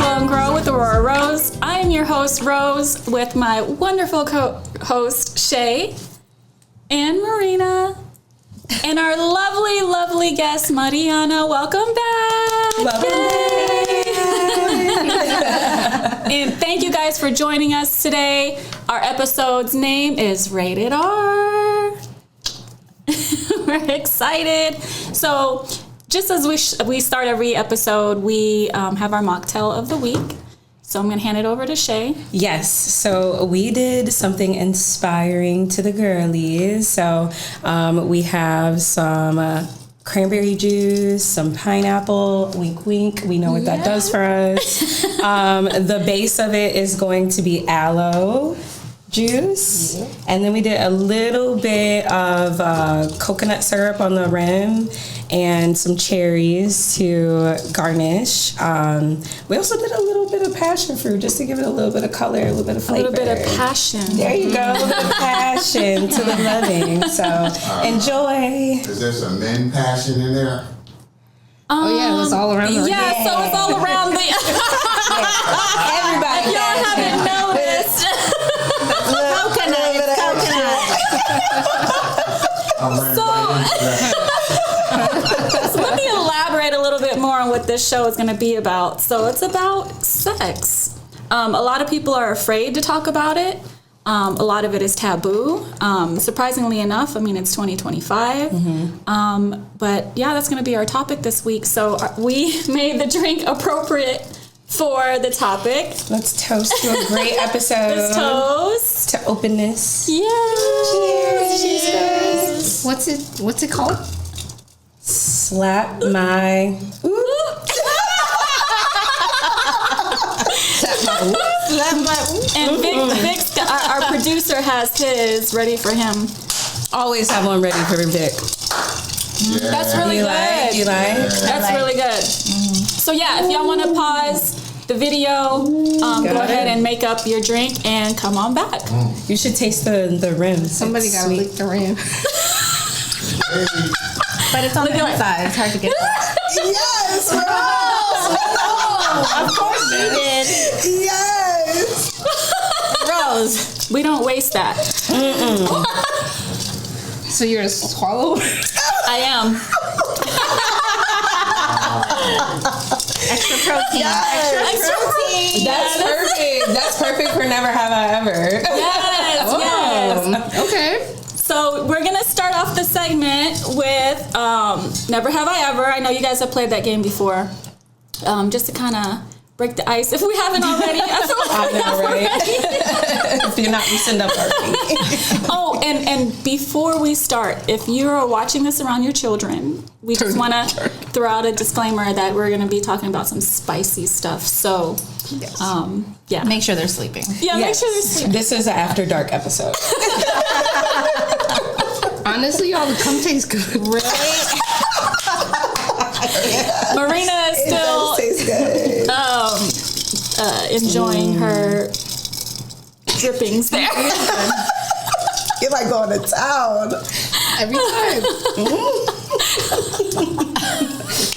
Glow and Grow with Aurora Rose. I am your host, Rose, with my wonderful co-host, Shay and Marina, and our lovely, lovely guest, Mariana. Welcome back. And thank you guys for joining us today. Our episode's name is Rated R. We're excited. So, just as we start every episode, we have our mocktail of the week. So I'm going to hand it over to Shay. Yes. So we did something inspiring to the girlies. So we have some cranberry juice, some pineapple, wink, wink. We know what that does for us. The base of it is going to be aloe juice. And then we did a little bit of coconut syrup on the rim and some cherries to garnish. We also did a little bit of passion fruit just to give it a little bit of color, a little bit of flavor. A little bit of passion. There you go, a little bit of passion to the loving. So enjoy. Is there some men passion in there? Oh yeah, it was all around the Yeah, so it's all around the Everybody. Y'all haven't noticed. So let me elaborate a little bit more on what this show is going to be about. So it's about sex. A lot of people are afraid to talk about it. A lot of it is taboo. Surprisingly enough, I mean, it's 2025. But yeah, that's going to be our topic this week. So we made the drink appropriate for the topic. Let's toast to a great episode. Let's toast to openness. Cheers. Cheers. What's it called? Slap my. And Vic, our producer, has his ready for him. Always have one ready for Vic. Yeah. That's really You good. like? You like? That's really good. So yeah, if y'all want to pause the video, go ahead and make up your drink and come on back. You should taste the rim. Somebody got to lick the rim. But it's on the inside. It's hard to get that. Yes, Of course you did. Yes. Rose, we don't waste that. So you're a swallower? I am. Extra protein. Extra protein. That's perfect. That's perfect for Never Have I Ever. Yes. Okay. So we're gonna start off the segment with Never Have I Ever. I know you guys have played that game before. Just to kind of break the ice, if we haven't already. I know, right? If you're not, you send up our Oh, and before we start, if you're watching this around your children, we just want to throw out a disclaimer that we're going to be talking about some spicy stuff. So, yeah. Make sure they're sleeping. Yeah, make sure they're sleeping. This is an After Dark episode. Honestly, y'all, the cum tastes good. Really? Marina is still enjoying her drippings there. You're like going to town. Every time.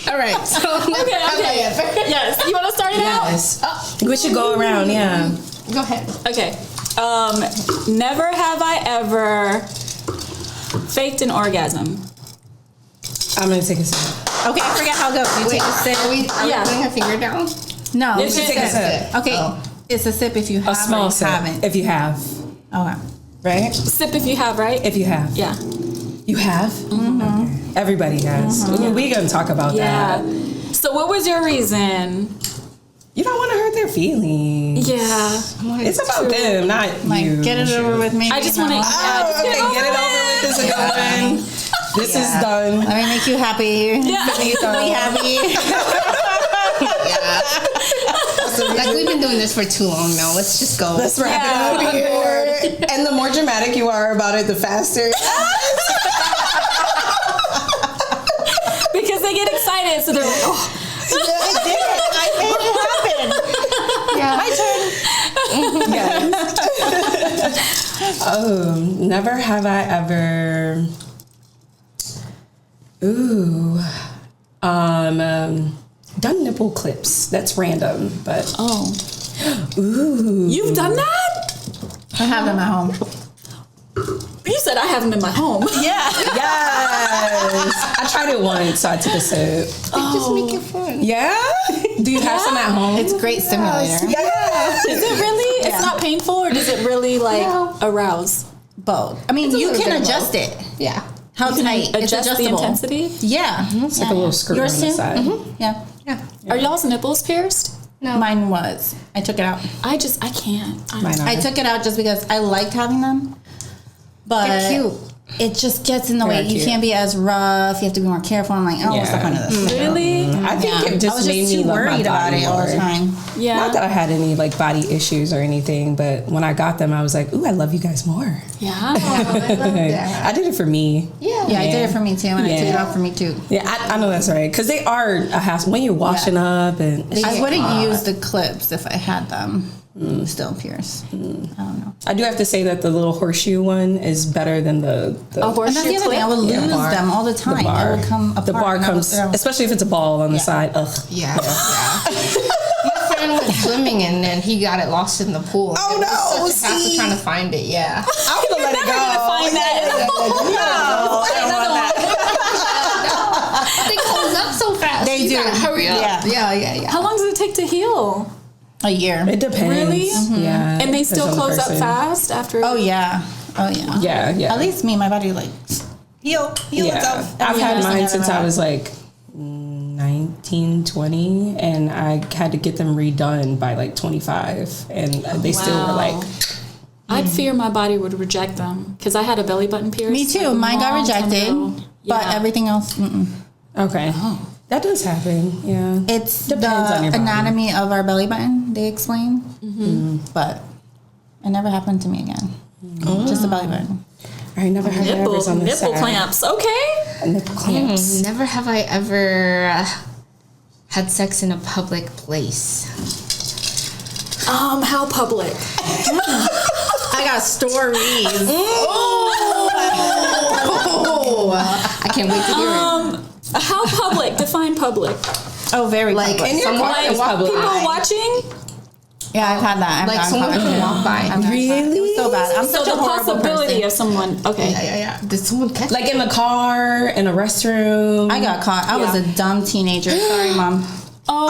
All right. So Okay. Yes. You want to start it Yes. We should go around, yeah. Go ahead. out? Okay. Never have I ever faked an orgasm. I'm going to take a sip. Okay, I forget how it goes. You Wait, take a sip. are we putting our finger down? No, It's it's just a a sip. Okay, it's a sip if you have A small or sip. haven't. If you have. Okay. Right? Sip if you have, right? If you have. Yeah. You have? Okay. Everybody has. We're going to talk about Yeah. that. So what was your reason? You don't want to hurt their feelings. Yeah. It's about them, not Like, you. get it over with me. I just want to. Oh, okay, get it over with. This is done. This is done. Let me make you happy. Yeah. Be happy. Like, we've been doing this for too long now. Let's just go. Let's wrap it up here. And the more dramatic you are about it, the faster. Because they get excited, so they're like, oh. I did it. I made it happen. Yeah. Yes. Never have I ever. done nipple clips. That's random, but Ooh. You've done that? I have them at home. You said I have them in my home. Yeah. yes, I tried it once, so I took a sip. Just make it fun. Yeah, do you have some at home? It's a great stimulator. Yeah. Is it really? It's not painful, or does it really arouse? Both. I mean, you can adjust it. Yeah. How tight? It's Adjust the adjustable. intensity. Yeah. It's like a little screw on Yours the too? side. Yeah. Are y'all's nipples pierced? No. Mine was. I took it out. I can't. Mine are. I took it out just because I liked having them. But They're cute. it just gets in the way. They're You cute. can't be as rough. You have to be more careful. I'm like, oh, what's the point of this? Really? I think it I just was made just me too love my worried about body it all the more. time. Yeah. Not that I had any like body issues or anything, but when I got them, I was like, "Ooh, I love you guys more." Yeah. I love that. I did it for me. Yeah. Yeah, I did it for me too, and I took it Yeah. out for me too. Yeah, I know that's right because they are a hassle when you're washing up and. I wouldn't use the clips if I had them. Still pierce. I don't know. I do have to say that the little horseshoe one is better than the A And horseshoe that's the other thing. I clip? would Yeah, lose bar. them all the time. The bar. It would come apart. The bar and I comes, would- especially if it's a ball on the side. Ugh. Yeah. My friend went swimming and then he got it lost in the pool. Oh, It was no, such a hassle see? trying to find it. Yeah. I'm gonna let it go. Find that. They close up so fast. They you do. gotta hurry up. Yeah. How long does it take to heal? A year. It depends. Really? Yeah. And they depends still on the close up person. fast after? Oh yeah. Yeah. At least me, my body like heal itself. I've had Every mine year, since I was like 19, 20, and I had to get them redone by like 25, and they still were like. I'd fear my body would reject them because I had a belly button pierce. Me too. like, a Mine got long time rejected, ago. but Yeah. everything else. Okay. That does happen. Yeah. It's Depends on the your body. anatomy of our belly button. They explain, but it never happened to me again. Just a belly button. I never had Nipple on the side. clamps. Okay. Nipple clamps. Never have I ever had sex in a public place. How public? I got stories. I can't wait to hear it. How public? Define public. Oh, very Like public. In your someone car can is walk public. People by. watching? Yeah, I've had that. I've Like gotten someone caught. can walk by. I've gotten caught. It was so bad. I'm So such the a horrible possibility person. of someone. Okay. Yeah. Did someone catch Like in the car, in a restroom. I got caught. I was a dumb teenager. Sorry, mom. Oh,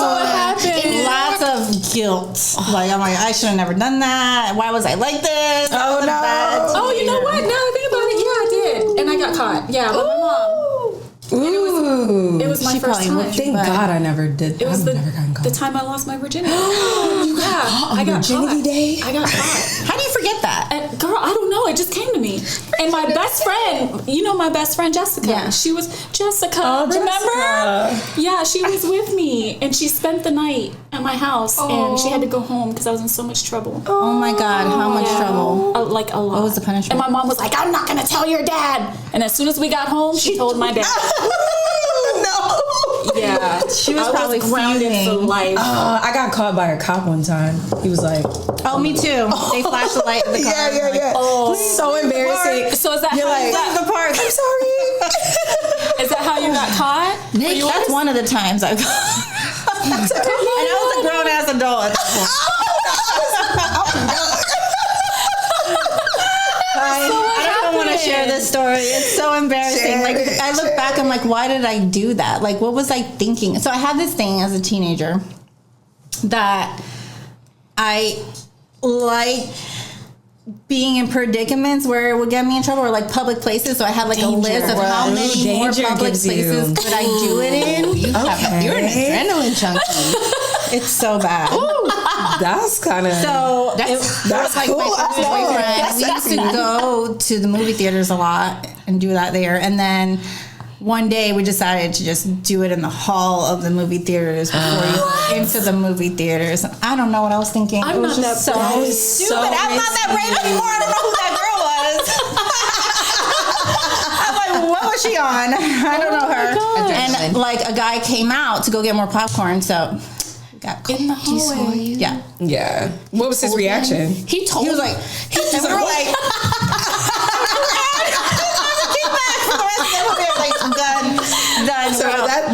so what happened? Lots of guilt. Like I'm like, I should have never done that. Why was I like this? Oh, no. Oh, you know what? Now that I think about it, yeah, I did, and I got caught. Yeah, but my mom. Ooh. It was my She first probably time. would. Thank but- God I never did. It was I've never gotten caught. the time I lost my virginity. I got Virginity caught. day? I got caught. How do you forget that? And girl, I don't know. It just came to me. And my best friend, you know my best friend Jessica. Yeah. She was Jessica. Oh, remember? Jessica. Yeah, she was with me, and she spent the night at my house, and she had to go home because I was in so much trouble. Oh my God, how much trouble? Like a lot. What was the punishment? And my mom was like, "I'm not gonna tell your dad." And as soon as we got home, she told my dad. No. Yeah, She was I probably grounded for fuming. life. I got caught by a cop one time. He was like, Oh, me too. They flashed the light in the car. yeah. Oh, so embarrassing. So is that You're how like, you got, The park. I'm sorry. is that how you got caught? That's one of the times I've gone. And I was a grown ass adult at that point. I don't want to share this story. It's so embarrassing. Share Like it, I look back, I'm like, why did I do that? Like, what was I thinking? So I had this thing as a teenager that I like being in predicaments where it would get me in trouble, or like public places. So I had like a list of how Ooh, many more danger public gives you. places could I do it in. You're an adrenaline junkie. It's so bad. That's kind of. So That's that was like cool. my first boyfriend. We used to go to the movie theaters a lot and do that there. And then one day we decided to just do it in the hall of the movie theaters before you went into the movie theaters. I don't know what I was thinking. I'm it was not just that so brave. stupid. So I'm not that brave anymore. I don't know who that girl was. I'm like, what was she on? I don't know her. God. And like a guy came out to go get more popcorn, so we got caught. In the hallway. Yeah. Yeah. What was his reaction? He told He was like, we were like, done. So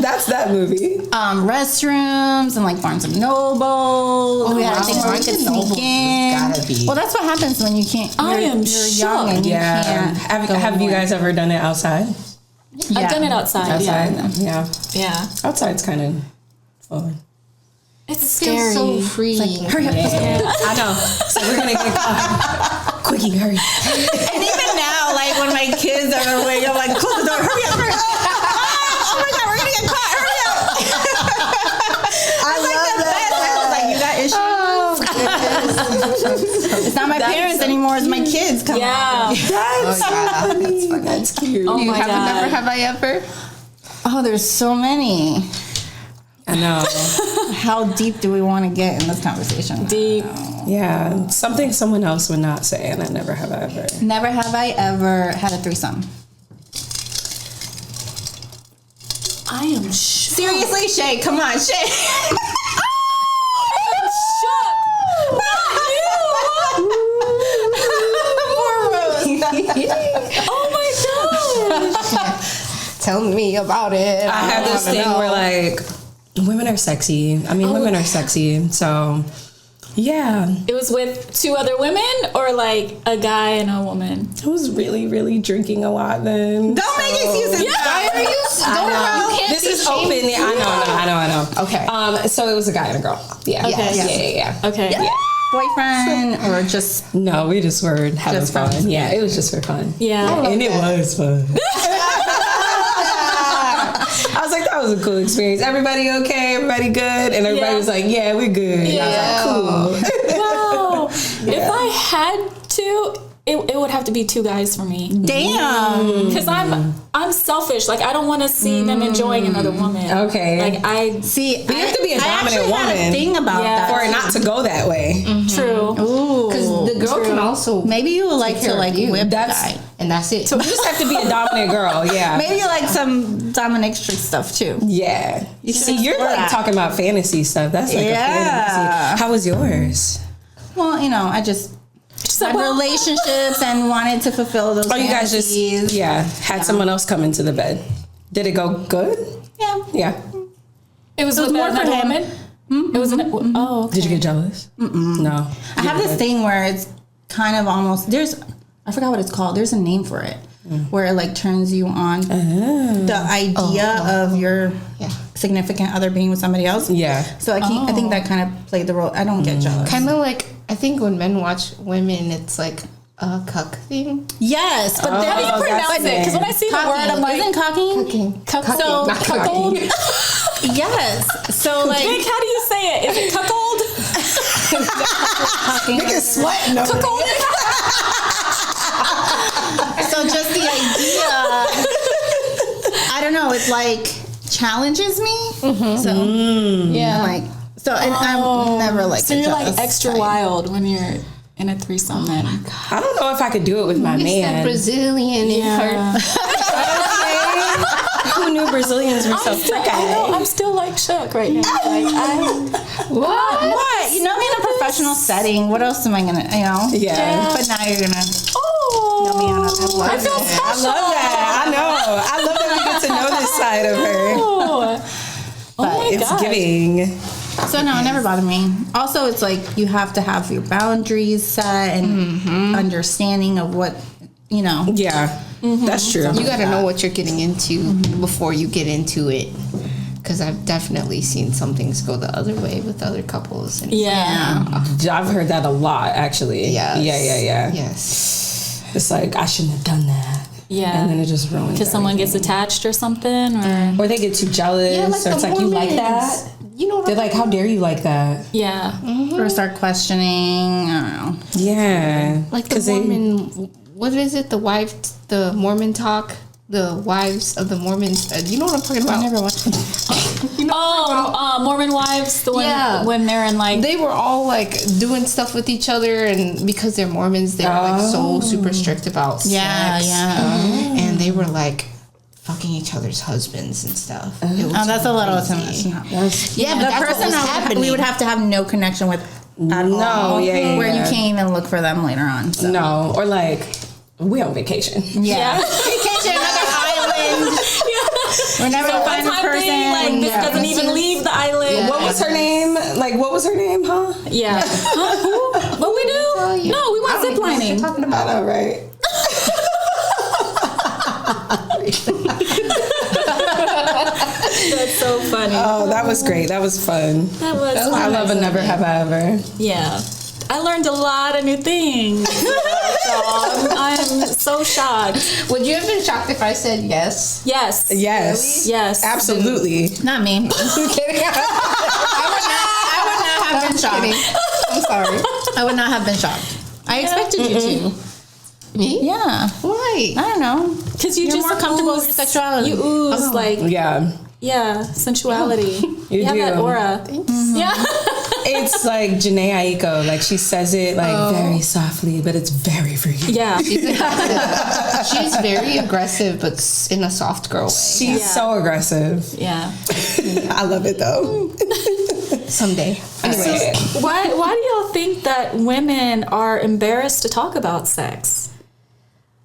that's that movie. Restrooms and like Barnes and Noble. We had things where we could sneak in. Gotta be. Well, that's what happens when you can't. I am you're young and Yeah. you can't. Have you guys ever done it outside? I've done it outside. Yeah. Yeah. Outside's kind of fun. It's Feels scary. so free. Hurry up. I know. So we're going to get caught. Quickie, hurry. And even now, like when my kids are awake, I'm like, close the door, hurry up, hurry up. Oh my God, we're gonna get caught, hurry up. I love that. I was like, you got issues? It's not my parents anymore, it's my kids coming. Yeah. That's funny. That's cute. Oh my Never God. have I ever? Oh, there's so many. I know. How deep do we want to get in this conversation? Deep. Yeah. Something someone else would not say, and I never have ever. Never have I ever had a threesome. I am shook. Seriously, Shay, come on, Shay. I'm shook. Oh my gosh. Tell me about it. I have this thing where, like, women are sexy. I mean, women are sexy. So, yeah. It was with 2 other women or like a guy and a woman? I was really, really drinking a lot then. Don't make excuses. Why are you? You can't This be is open. shaming. Yeah, I know. Okay. So it was a guy and a girl. Yeah. Okay. Yeah. Okay. Yeah. Boyfriend or just No, we just were having Just fun. fun. Yeah, it was just for fun. Yeah. And it was fun. I was like, that was a cool experience. Everybody okay? Everybody good? And everybody was like, yeah, we're good. And I was like, cool. Wow. If I had to, it would have to be 2 guys for me. damn. Because I'm selfish. Like I don't want to see them enjoying another woman. Okay. Like I See, But you have to be a I dominant actually had a woman thing about Yeah. that. for it not to go that way. true. Ooh. Because the girl can also, Maybe you would like Take to care like of you. whip the That's- guy. and that's it. You just have to be a dominant girl. Yeah. Maybe you like some dominatrix stuff too. Yeah. You see, you're explore like that. talking about fantasy stuff. That's like a Yeah. fantasy. How was yours? Well, you know, I just had well- relationships and wanted to fulfill those. Oh, you guys just fantasies. had someone else come into the bed. Did it go good? Yeah. Yeah. It was It was with more for another him. woman. It was oh. Okay. Did you get jealous? No. I have this thing where it's kind of almost I forgot what it's called. There's a name for it where it like turns you on the idea of your significant other being with somebody else. Yeah. So I think that kind of played the role. I don't get jealous. Kind of like, I think when men watch women, it's like a cuck thing. Yes, but How do you Oh, pronounce that's it? Because when I see the word, I'm like, isn't cocking? Cucking. So Not cuckold. yes. So like Vic, how do you say it? Is it cuckold? sweating. Cuckold. So just the idea, I don't know, it like challenges me. So Yeah. I'm like, so and I'm never like. So the you're like jealous extra type. wild when you're in a threesome. Then. I don't know if I could do it with my It's that man. Brazilian in her. Yeah. Who knew Brazilians were so I know. I'm still like shook right now. Like What? You know, I'm in a professional setting. What else am I gonna? You know. Yeah. But now you're gonna. oh, Know me on a level. I feel I special. love that. I know. I love that we get to know this side of her. Oh my It's God. giving. So no, it never bothered me. Also, it's like you have to have your boundaries set and understanding of what you know. Yeah. That's true. You got to know what you're getting into before you get into it. Because I've definitely seen some things go the other way with other couples. And Yeah. I've heard that a lot, actually. Yes. Yeah. Yes. It's like, I shouldn't have done that. Yeah. And then it just ruins Because someone gets everything. attached or something, or Or they get too jealous. Yeah, like or it's the like, you like Mormons. that? You know what They're like, how dare you like that? yeah. Or start questioning. I don't know. Yeah. Like the 'Cause they- Mormon, what is it? The Mormon talk? The wives of the Mormons. You know what I'm talking about? I never watched it. Mormon wives, the one Yeah. when they're in like They were all like doing stuff with each other, and because they're Mormons, they're like so super strict about Yeah, sex. yeah. And they were like fucking each other's husbands and stuff. It was Oh, that's a little too crazy. much. Yeah, but The that's what person was that happening. we would have to have no connection with at No, all. yeah, Where you yeah. can't even look for them later on. So. No. Or like, we on vacation. Yeah. Vacation, another island. We're never So gonna find a one-time person. thing, like this doesn't even leave the island. Yeah. What was her name? Like, what was her name, huh? Yeah. Huh? Who? What we do? No, we went ziplining. Talking I about know, right? That's so funny. Oh, that was great. That was fun. That was fun. I love a never have I ever. Yeah. I learned a lot of new things. I'm so shocked. Would you have been shocked if I said yes? Yes. Yes. Really? Yes. Absolutely. Not me. I'm kidding. I would not have been shocked. I'm sorry. I would not have been shocked. I expected you to. Me? Yeah. Why? I don't know. Because you're You're just more comfortable with ooze- your sexuality. You ooze Oh. like, Yeah. sensuality. You have do. that aura. Yeah. It's like Janae Aiko. Like, she says it like very softly, but it's very freaky. Yeah. She's very aggressive, but in a soft girl way. She's Yeah. so aggressive. Yeah. I love it though. Someday. Anyway. Why do y'all think that women are embarrassed to talk about sex?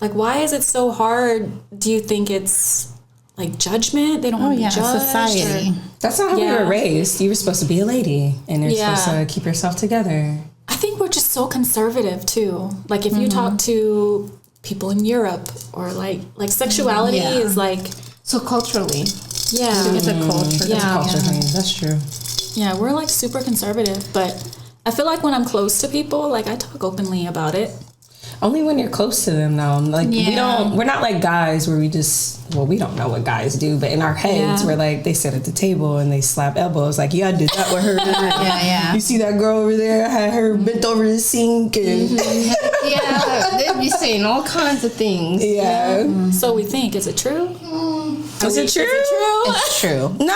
Like, why is it so hard? Do you think it's like judgment? They don't want to be judged? society. or- That's not how we Yeah. were raised. You were supposed to be a lady, and you're Yeah. supposed to keep yourself together. I think we're just so conservative too. Like if you talk to people in Europe or like sexuality Yeah. is like So culturally. yeah. It's a culture. Yeah. Culture thing. That's true. Yeah, we're like super conservative, but I feel like when I'm close to people, like I talk openly about it. Only when you're close to them, though. Like Yeah. we're not like guys where we don't know what guys do, but in our heads, Yeah. we're like, they sit at the table and they slap elbows. Like, yeah, I did that with her. Yeah. You see that girl over there? I had her bent over the sink and Yeah, they'd be saying all kinds of things. yeah. So we think, is it true? Is it true? True? It's true. No.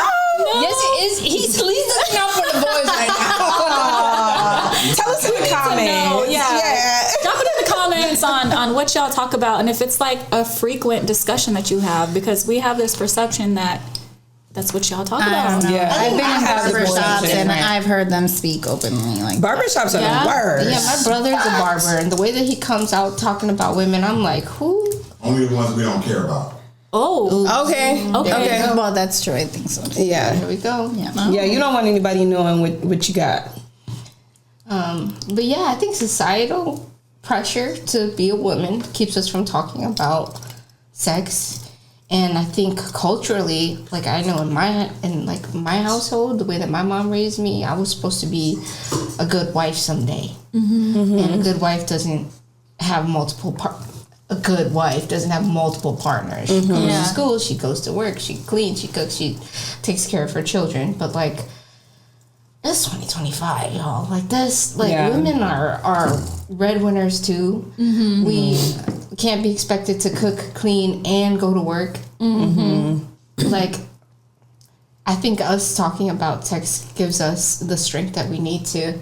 Yes, it is. He's looking out for the boys right now. Tell us in the comments. Yeah. Drop it in the comments on what y'all talk about and if it's like a frequent discussion that you have, because we have this perception that that's what y'all talk I about. don't know. Yeah. I've been I in have the barbershops bullshit, and right. I've heard them speak openly. Like Barbershops are Yeah. the worst. Yeah, my brother's a barber, and the way that he comes out talking about women, I'm like, who? Only the ones we don't care about. Oh. Okay. Okay. Well, that's true. I think so. Yeah. Here we go. Yeah. Yeah, you don't want anybody knowing what you got. But yeah, I think societal pressure to be a woman keeps us from talking about sex. And I think culturally, like I know in my household, the way that my mom raised me, I was supposed to be a good wife someday. Mm-hmm. And a good wife doesn't have a good wife doesn't have multiple partners. She goes Yeah. to school, she goes to work, she cleans, she cooks, she takes care of her children. But like, it's 2025, y'all. Like this, like Yeah. women are breadwinners too. Mm-hmm. We can't be expected to cook, clean, and go to work. Mm-hmm. Like, I think us talking about sex gives us the strength that we need to.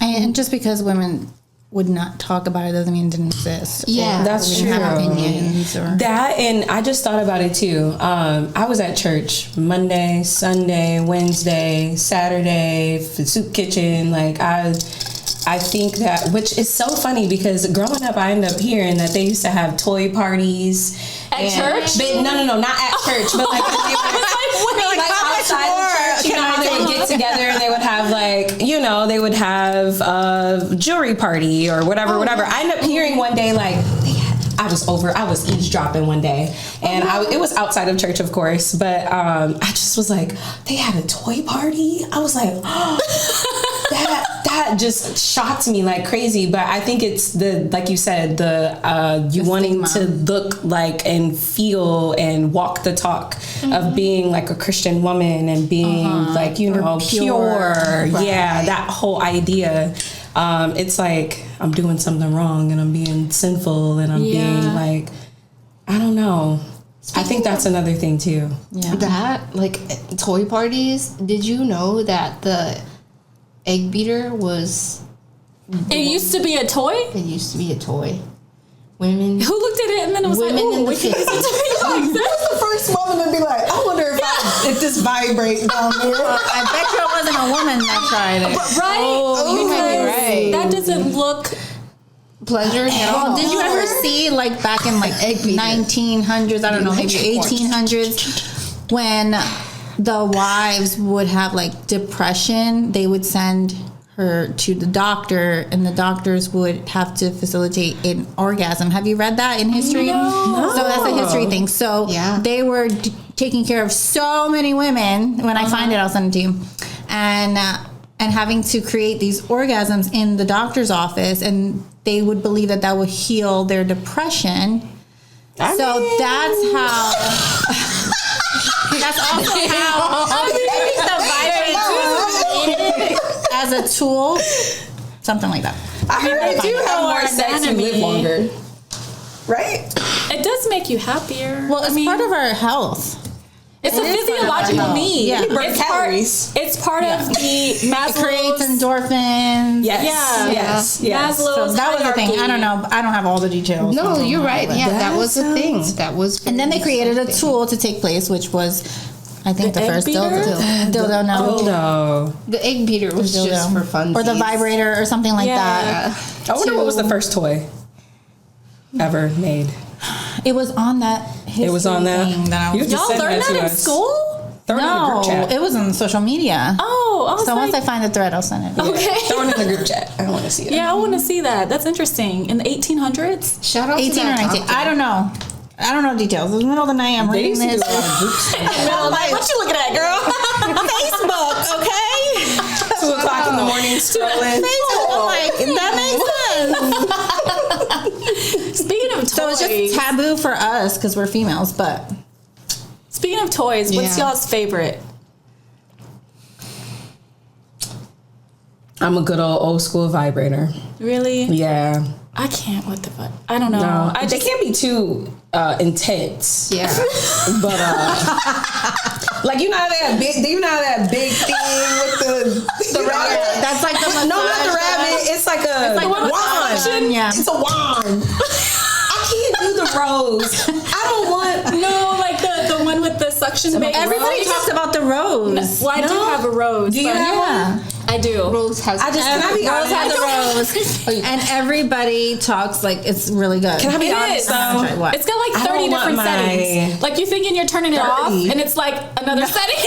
And just because women would not talk about it doesn't mean it didn't exist. Yeah, That's We didn't have true. opinions or That, and I just thought about it too. I was at church Monday, Sunday, Wednesday, Saturday, the soup kitchen. Like I think that, which is so funny because growing up, I ended up hearing that they used to have toy parties At church? No, not at church, but like when they were like outside the church. You know how they would get together and they would have like, you know, they would have a jewelry party or whatever. I ended up hearing one day like I was eavesdropping one day, and it was outside of church, of course, but I just was like, they had a toy party. I was like, that just shocked me like crazy. But I think it's like you said, you wanting to look like and feel and walk the talk of being like a Christian woman and being like, you know, pure. Right. Yeah, that whole idea. It's like I'm doing something wrong and I'm being sinful and I'm being like, I don't know. I think that's another thing too. yeah. That, like, toy parties, did you know that the egg beater It used to be a toy? it used to be a toy? Women. Who looked at it and then it was Women like, in ooh, the we can use it to be like this? The first woman to be like, I wonder if this vibrate down there. I bet you it wasn't a woman that tried it. Right? Oh, you might be right. That doesn't look pleasure at all. Well, did you ever see like back in like egg beater. 1900s? I don't know, maybe 1800s, when the wives would have like depression, they would send her to the doctor, and the doctors would have to facilitate an orgasm. Have you read that in history? No. So that's a history thing. So Yeah. they were taking care of so many women. When I find it, I'll send it to you. And having to create these orgasms in the doctor's office, and they would believe that that would heal their depression. That's how. That's also how the vibrator as a tool, something like that. I heard they do have more more sex, you anatomy. live longer. Right? It does make you happier. Well, it's part of our health. It's a physiological need. Yeah. burn It's calories. It's part of the It Maslow's. creates endorphins. Yes. Yeah. Yes. Yes. Maslow's So that was the thing. hierarchy. I don't know. I don't have all the details. No, you're right. Yeah, that That was a thing. sounds- That was. And then they created a tool to take place, which was, I think, the egg first beater? dildo. No. Dildo. The egg beater was Dildo. just for fun. Or the vibrator or something like that. Yeah. I wonder what was the first toy ever made. It was on that. It was on that. thing that I You was. just Y'all send learned that to that in us. school? Throw it in the No, group chat. it was on social media. Oh, I was So like, once I find the thread, I'll send it. okay. Throw it in the group chat. I want to see it. Yeah, I want to see that. That's interesting. In the 1800s? Shout out 18 to or that 19. doctor. I don't know. I don't know details. It was the middle of the night. I'm They reading used to this. do a lot of group stuff. I'm like, what you looking at, girl? Facebook, okay? 2 o'clock in the morning scrolling. Facebook. I'm like, that makes sense. Speaking of toys. So it's just taboo for us because we're females, but Speaking of toys, what's Yeah. y'all's favorite? I'm a good old school vibrator. Really? Yeah. I can't with the fuck. I don't know. No, I they just can't be too intense. Yeah. But like you know how that big thing with the rabbit. that's like the massage. No, not the rabbit. It's like a like one with the wand. suction? Yeah. It's a wand. I can't do the rose. I don't want. no, like the one with the suction bait. Everybody talks about the rose. Well, I do have a rose. Do you but- have Yeah. I do. Rose has. I just can I be Rose has honest? a rose, and everybody talks like it's really good. Can I be It honest is. though? What? It's got like I 30 don't want different my- settings. Like you're thinking you're turning it off, 30? and it's like another setting.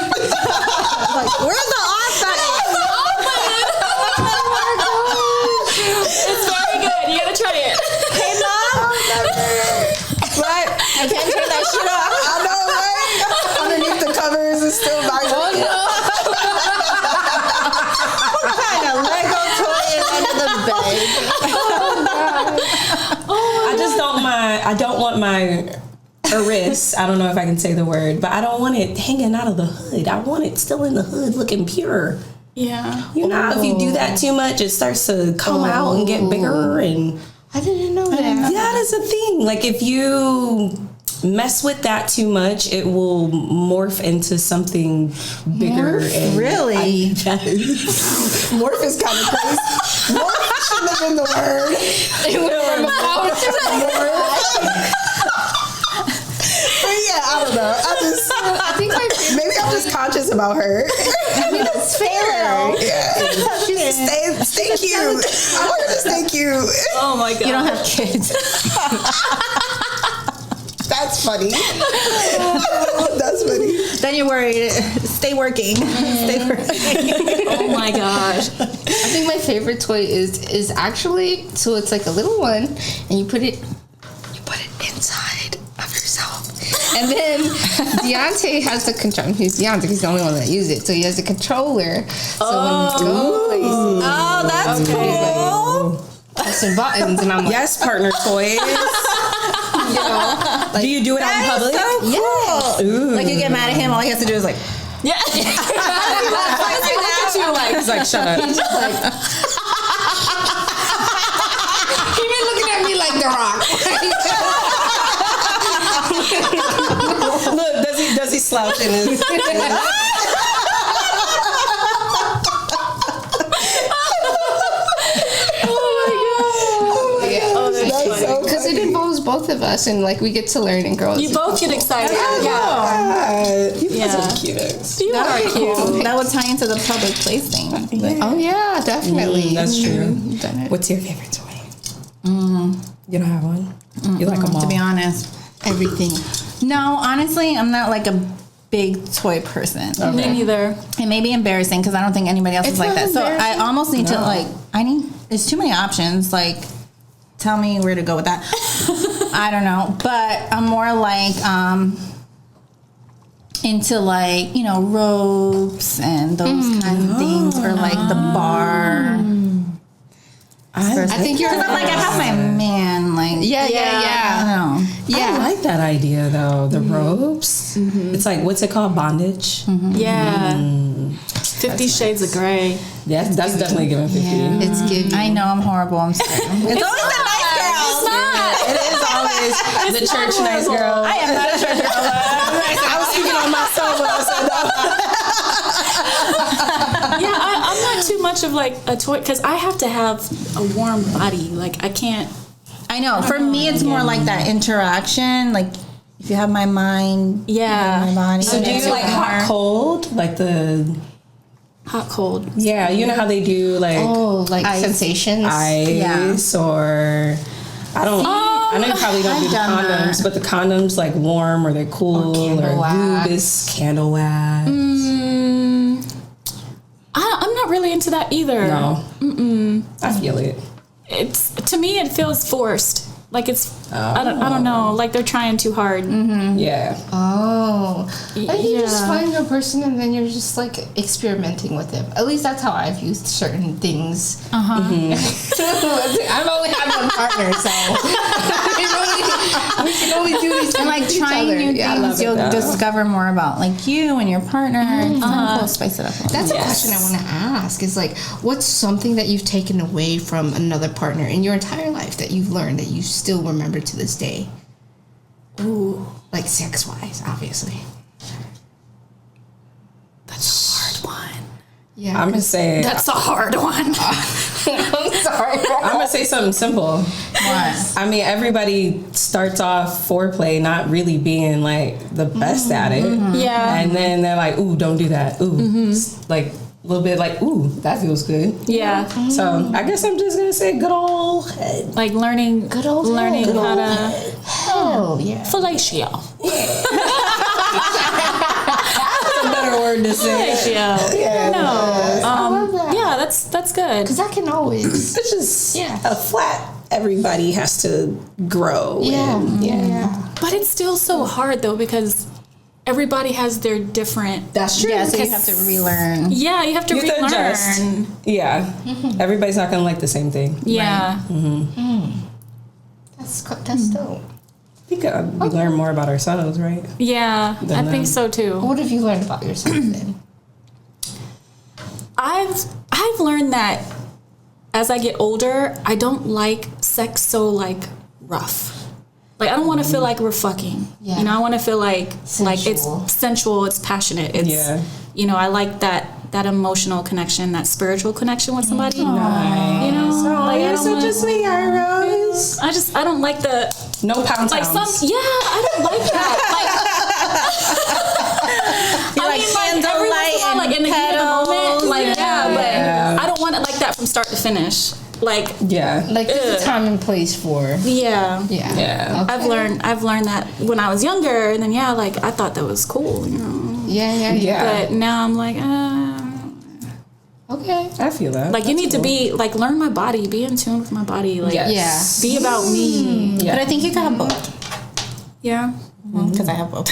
Like, where's the off button? It's very good. You gotta try it. Hey, mom. What? I can't turn that shit off. I know, right? Underneath the covers is still vibrating. What kind of Lego toy is under the bed? I just don't mind. I don't want my wrist. I don't know if I can say the word, but I don't want it hanging out of the hood. I want it still in the hood, looking pure. Yeah. You know, if you do that too much, it starts to come out and get bigger. And I didn't know that. that is a thing. Like if you mess with that too much, it will morph into something bigger. And Really? morph is kind of crazy. Morph shouldn't have been the word. It went from a power to But yeah, I don't know. I think my favorite. Maybe I'm just conscious about her. It's fair. Yeah. Stay cute. I want her to stay cute. Oh my god. You don't have kids. That's funny. That's funny. Then you're worried. Stay working. Stay working. Oh my gosh. I think my favorite toy is actually, so it's like a little one, and you put it inside of yourself. And then Deontay has the control. He's Deontay. He's the only one that uses it. So he has a controller. So when you go places, Oh, that's cool. pressing buttons, and I'm like, Yes, partner toys. you know, like, Do you do it out in public? So cool. Ooh. Like you get mad at him, all he has to do is like, Yeah. Look at you like. He's like, shut up. he's just like, he been looking at me like The Rock. Look, does he slouch in his? Because it involves both of us, and like we get to learn and grow. You both get excited. Yeah. Yeah. Cute. You are cute. That would tie into the public place thing. Oh yeah, definitely. That's true. Done it. What's your favorite toy? You don't have one? You like them all? To be honest, everything. No, honestly, I'm not like a big toy person. Me neither. It may be embarrassing because I don't think anybody else is like that. So I almost need to there's too many options. Like, tell me where to go with that. I don't know, but I'm more like into like, you know, ropes and those kind of things, or like the bar. I think you're Because I'm like, I have my man. Like, Yeah. I don't know. I like that idea though. The ropes. It's like, what's it called? Bondage. Yeah. 50 Shades of Grey. Yeah, that's definitely giving 50. It's giving. I know I'm horrible. I'm sorry. It's always the nice girls. It's not. It is always the church nice girl. I am not a church girl. I was speaking on myself when I said that. Yeah, I'm not too much of like a toy because I have to have a warm body. Like I can't. I know. For me, it's more like that interaction. Like, if you have my mind, you have my body. So do you like hot, cold? Like the Hot, cold. yeah, you know how they do like like sensations. ice or I don't. I know you probably don't do the done condoms, but the condoms like warm or they're cool candle or wax. lube is candle wax. I'm not really into that either. No, I feel it. It's to me it feels forced. Like it's I don't know. Like they're trying too hard. Yeah. Oh, like you just Yeah. find your person and then you're just like experimenting with them. At least that's how I've used certain things. I've only had one partner, so we can only do these And like with each trying other. new Yeah, I love things, it. you'll discover more about like you and your partner. It's kind of cool. Spice it up. A little. That's a question I want to ask. Is like, what's something that you've taken away from another partner in your entire life that you've learned that you still remember to this day? Ooh, Like sex-wise, obviously. that's a hard one. Yeah. I'm gonna say. That's a hard one. I'm sorry. I'm gonna say something simple. What? I mean, everybody starts off foreplay not really being like the best at it. Yeah. And then they're like, ooh, don't do that. Ooh. It's like a little bit like, ooh, that feels good. Yeah. So I guess I'm just gonna say good old head. Like learning Good old learning head. how to Hell yeah. fellatio. That's a better word to say. Fellatio. No. love that. Yeah, that's good. Because I can always. It's just Yeah. a flat. Everybody has to grow. Yeah. and- Yeah. But it's still so hard though because everybody has their different. That's true. Yeah, so you have to relearn. Yeah, you have to You have to adjust. relearn. Yeah. Everybody's not gonna like the same thing. Yeah. That's dope. I think we learn more about ourselves, right? Yeah, I Then, think so too. What have you learned about yourself then? I've learned that as I get older, I don't like sex so like rough. Like I don't want to feel like we're fucking. Yeah. You know, I want to feel like Sensual. it's sensual, it's passionate. It's Yeah. you know, I like that emotional connection, that spiritual connection with somebody. You know, like I don't wanna- sweet Rose. I don't like the No pound like towns. some I don't like that. Like like every once in a while, like in the heat of the moment, like Yeah. but I don't want it like that from start to finish. Like Yeah. Like there's a time and place for. yeah. Yeah. Okay. I've learned that when I was younger, and then like I thought that was cool, you know. Yeah. But now I'm like, Okay. I feel that. like you need to be like learn my body, be in tune with my body, like Yes. be about me. Yeah. But I think you can have both. Yeah. Because I have both.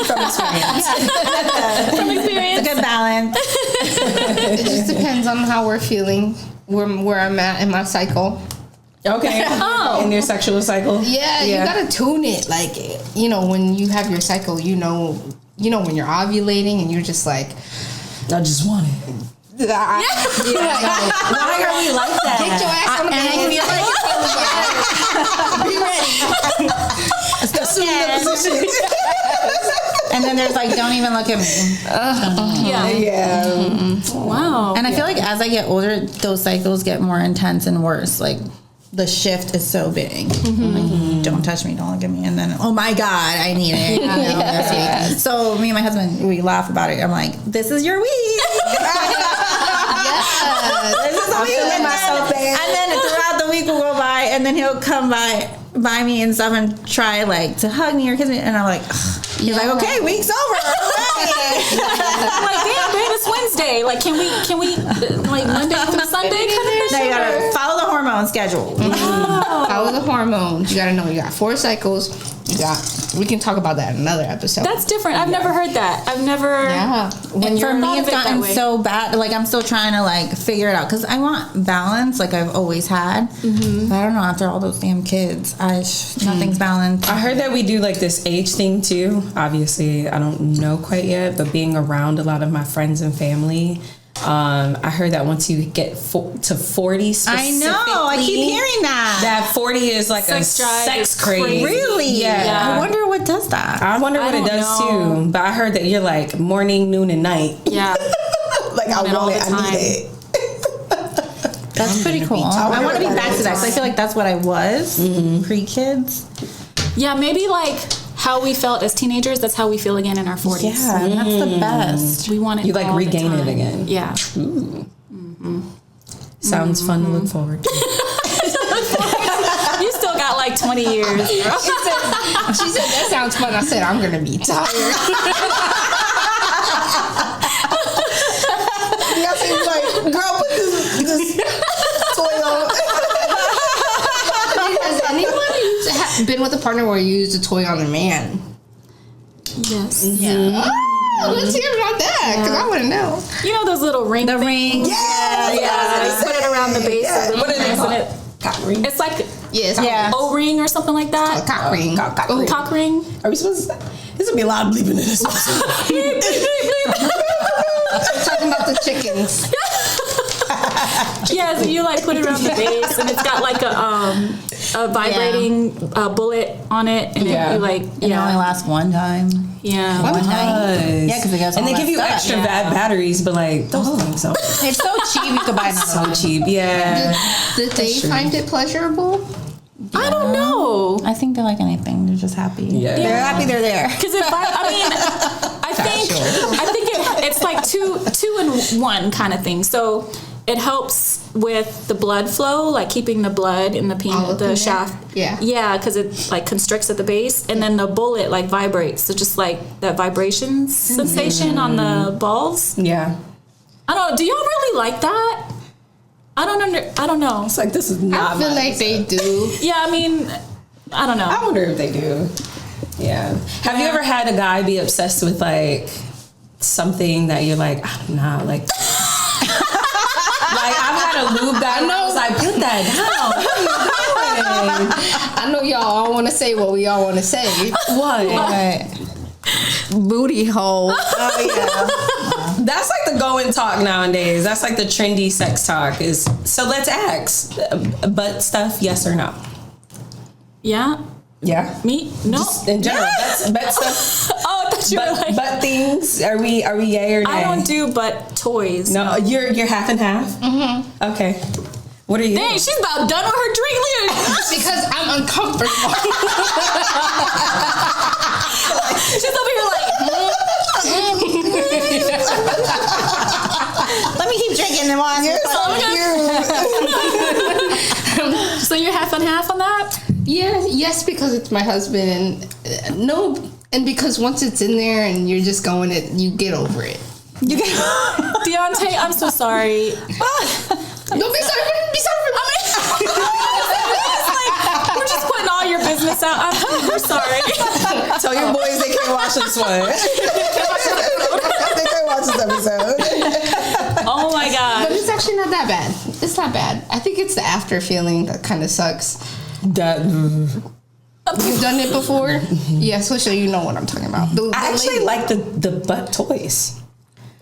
From experience. From experience. It's a good balance. It just depends on how we're feeling, where I'm at in my cycle. Okay. Oh. In your sexual cycle. Yeah, you gotta tune it. Like, you know, when you have your cycle, you know when you're ovulating and you're just like, I just want it. yeah. Why are we like that? Get your ass on the And I bed. feel like Be ready. and then there's like, don't even look at me. Yeah. Yeah. Wow. And I feel like as I get older, those cycles get more intense and worse. Like the shift is so big. Like, don't touch me, don't look at me, and then oh my god, I need it. This week. So me and my husband, we laugh about it. I'm like, this is your week. This is the week. And then throughout the week will go by, and then he'll come by me and stuff and try like to hug me or kiss me, and I'm like, ugh. He's like, okay, week's over. I'm like, damn, babe, it's Wednesday. Like, can we like Monday through Sunday kind of? Now you gotta follow the hormone schedule. Follow the hormones. You gotta know you got 4 cycles. We can talk about that in another episode. That's different. I've never heard that. I've never. Yeah. When for me, it's gotten so bad. Like, I'm still trying to like figure it out because I want balance, like I've always had. But I don't know. After all those damn kids, nothing's balanced. I heard that we do like this age thing too. Obviously, I don't know quite yet, but being around a lot of my friends and family, I heard that once you get to 40 specifically, I know. I keep hearing that. That 40 is like a sex craze. Really? Yeah. I wonder what does that. I wonder what it does too. But I heard that you're like morning, noon, and night. Yeah. Like I want it, I need it. That's pretty cool. I want to be back to that because I feel like that's what I was pre-kids. Yeah, maybe like how we felt as teenagers, that's how we feel again in our 40s. Yeah, that's the best. We want it. You like all the regain it time. again. Yeah. Sounds fun to look forward to. You still got like 20 years, bro. She said that sounds fun. I said I'm gonna be tired. She's like, girl, put this toy on. Has anyone been with a partner where you used a toy on a man? Yes. Yeah. Oh, let's hear about that because I want to know. You know those little ring The things? ring. Yeah. Put it around the base of the What are they penis, called? and it- Cock ring. It's like Yes. Yeah. O-ring or something like A that. cock ring. Cock ring. Cock ring. Are we supposed to? There's gonna be a lot of bleeping in this episode. Bleep, bleep, bleep, bleep. We're talking about the chickens. Yeah, so you like put it around the base, and it's got like a vibrating bullet on it, and Yeah. you like It only lasts one time. yeah. One night. Yeah, because it goes And all they give that you stuff. extra bad batteries, but like those things are It's so cheap. You could buy another so one. cheap. Yeah. Did they find it pleasurable? I don't know. I think they're like anything. They're just happy. Yeah. They're happy they're there. Because I think it's like two in one kind of thing. So it helps with the blood flow, like keeping the blood in the All penis, up in the there? shaft. Yeah. Because it like constricts at the base, and then the bullet like vibrates. So just like that vibration sensation on the balls. Yeah. I don't know. Do y'all really like that? I don't know. It's like this is not. I feel my like they do. Yeah, I mean, I don't know. I wonder if they do. Yeah. Have you ever had a guy be obsessed with like something that you're like, I'm not like. Like I've had a lube guy and I was like, put that down. What are you doing? I know y'all all want to say what we all want to say. What? Booty hole. Oh yeah. That's like the going talk nowadays. That's like the trendy sex talk is. So let's ask, butt stuff, yes or no? Yeah. Yeah. Me? No. Just in general, butt stuff. Oh, I thought you were like. Butt things. Are we yay or nay? I don't do butt toys. No, you're half and half. Mm-hmm. Okay. What are you? Dang, she's about done with her drink. Look at her. Because I'm uncomfortable. She's over here like. Let me keep drinking and watch. So you're half and half on that? Yeah, yes, because it's my husband, and no, and because once it's in there and you're just going it, you get over it. Deontay, I'm so sorry. Don't be sorry. Be sorry for me. It's like, we're just putting all your business out. We're sorry. Tell your boys they can't watch this one. They can't watch this episode. Oh my But god. it's actually not that bad. It's not bad. I think it's the after feeling that kind of sucks. That, You've done it before? Yeah, so you know what I'm talking about. I actually like the butt toys.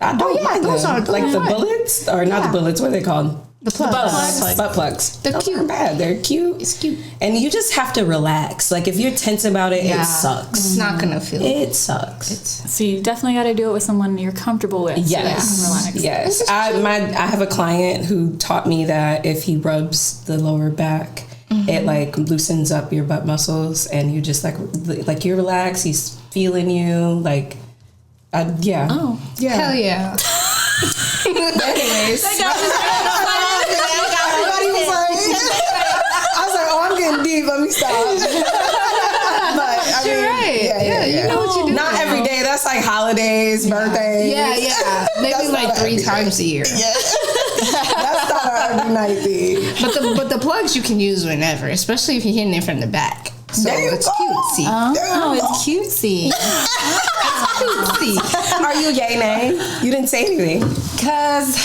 I don't yeah, mind those them. are like the fun. bullets or not the bullets. What are they called? The plugs. Butt plugs. They're Those cute. aren't bad. They're cute. It's cute. And you just have to relax. Like if you're tense about it, Yeah. it sucks. It's not gonna feel. It sucks. So you definitely got to do it with someone you're comfortable with. So Yes. you can relax. Yes. I have a client who taught me that if he rubs the lower back, it like loosens up your butt muscles, and you just like you relax. He's feeling you, like, yeah. Oh, yeah. Hell yeah. Anyways, Everybody was like, I was like, oh, I'm getting deep. Let me stop. But I mean, You're right. yeah. You know what you do. Not every day. That's like holidays, birthdays. Yeah. Maybe like 3 times a year. Yeah. That's not our every night thing. But the plugs you can use whenever, especially if you're hitting it from the back. So There you it's go. cutesy. oh, it's cutesy. Cutesy. Are you yay, nay? You didn't say anything. Cause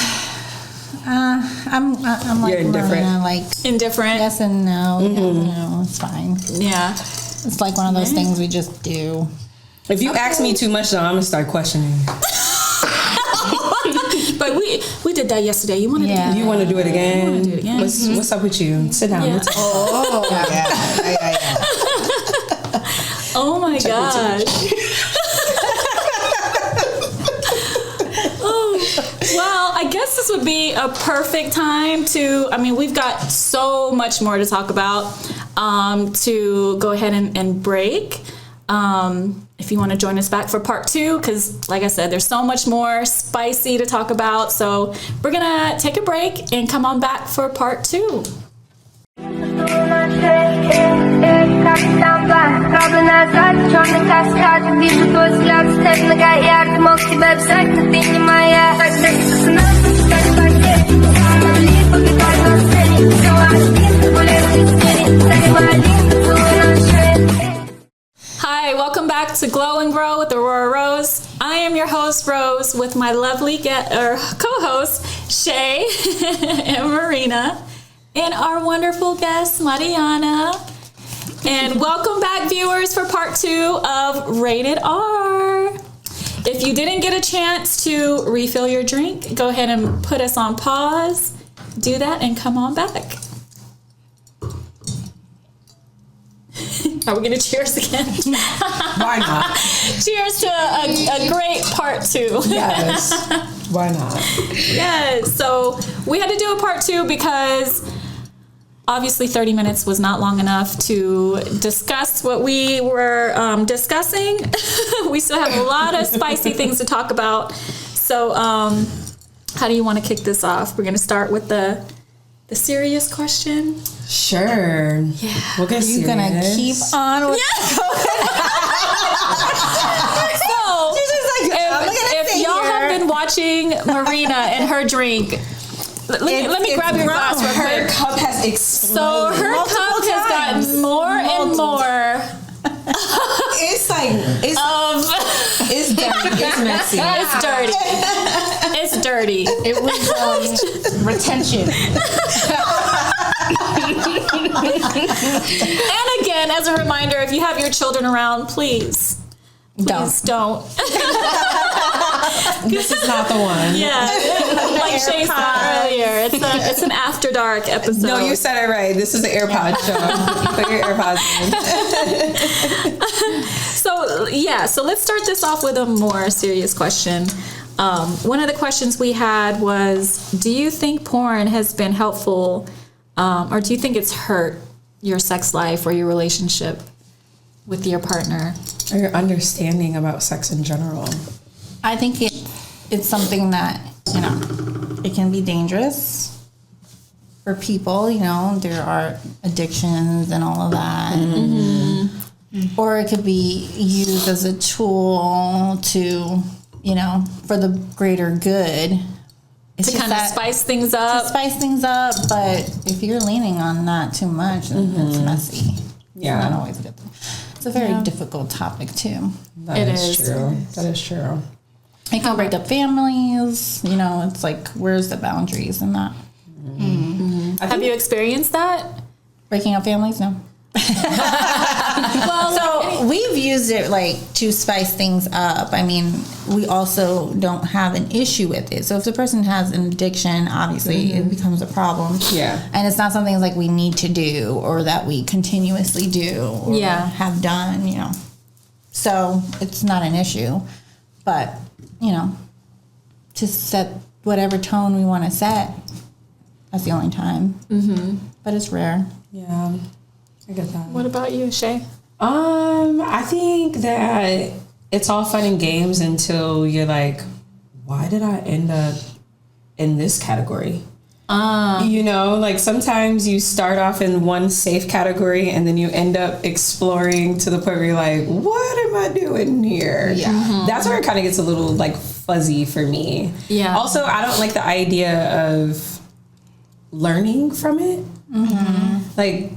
I'm like You're indifferent. Mariana, like indifferent. yes and no. Yes and no, it's fine. Yeah. It's like one of those things we just do. If you ask me too much, though, I'm gonna start questioning. But we did that yesterday. You want to Yeah. do You want to do it again? do it again. What's up with you? Sit down. Yeah. We'll talk. Oh, yeah. Oh my gosh. Oh, well, I guess this would be a perfect time to, I mean, we've got so much more to talk about, to go ahead and break. If you want to join us back for part 2, because like I said, there's so much more spicy to talk about. So we're going to take a break and come on back for part 2. Hi, welcome back to Glow and Grow with Aurora Rose. I am your host, Rose, with my lovely co-hosts, Shay and Marina, and our wonderful guest, Mariana. And welcome back, viewers, for part 2 of Rated R. If you didn't get a chance to refill your drink, go ahead and put us on pause. Do that and come on back. Are we going to cheers again? Why not? Cheers to a great part 2. Yes. Why not? Yes. So we had to do a part 2 because obviously 30 minutes was not long enough to discuss what we were discussing. We still have a lot of spicy things to talk about. So how do you want to kick this off? We're going to start with the serious question. Sure. Yeah. We'll get serious. You're gonna keep on with So if y'all have been watching Marina and her drink, let me grab your glass real Her quick. cup has exploded. So her cup has gotten more and more It's like it's dirty. It's messy. It's dirty. It's dirty. It was retention. And again, as a reminder, if you have your children around, please don't. This is not the one. Yeah, like Shay said earlier, it's an after dark episode. No, you said it right. This is the AirPod show. Put your AirPods in. So let's start this off with a more serious question. One of the questions we had was, do you think porn has been helpful, or do you think it's hurt your sex life or your relationship with your partner? Or your understanding about sex in general. I think it's something that, it can be dangerous for people, there are addictions and all of that. Mm-hmm. Or it could be used as a tool to, for the greater good. It's To just kind of that- spice things up. To spice things up, but if you're leaning on that too much, then it's messy. Yeah. It's not always a good thing. It's a very difficult topic too. That is true. That is true. It can break up families. It's like, where's the boundaries in that? Mm-hmm. Have you experienced that? Breaking up families? No. Well, So we've used it to spice things up. I mean, we also don't have an issue with it. So if the person has an addiction, obviously it becomes a problem. Yeah. And it's not something we need to do or that we continuously do or have done, So it's not an issue. But, to set whatever tone we want to set, That's the only time. But it's rare. Yeah, I get that. What about you, Shay? I think that it's all fun and games until you're like, why did I end up in this category? You know, like sometimes you start off in one safe category and then you end up exploring to the point where you're like, what am I doing here? Yeah. That's where it kind of gets a little like fuzzy for me. Yeah. Also, I don't like the idea of learning from it. Like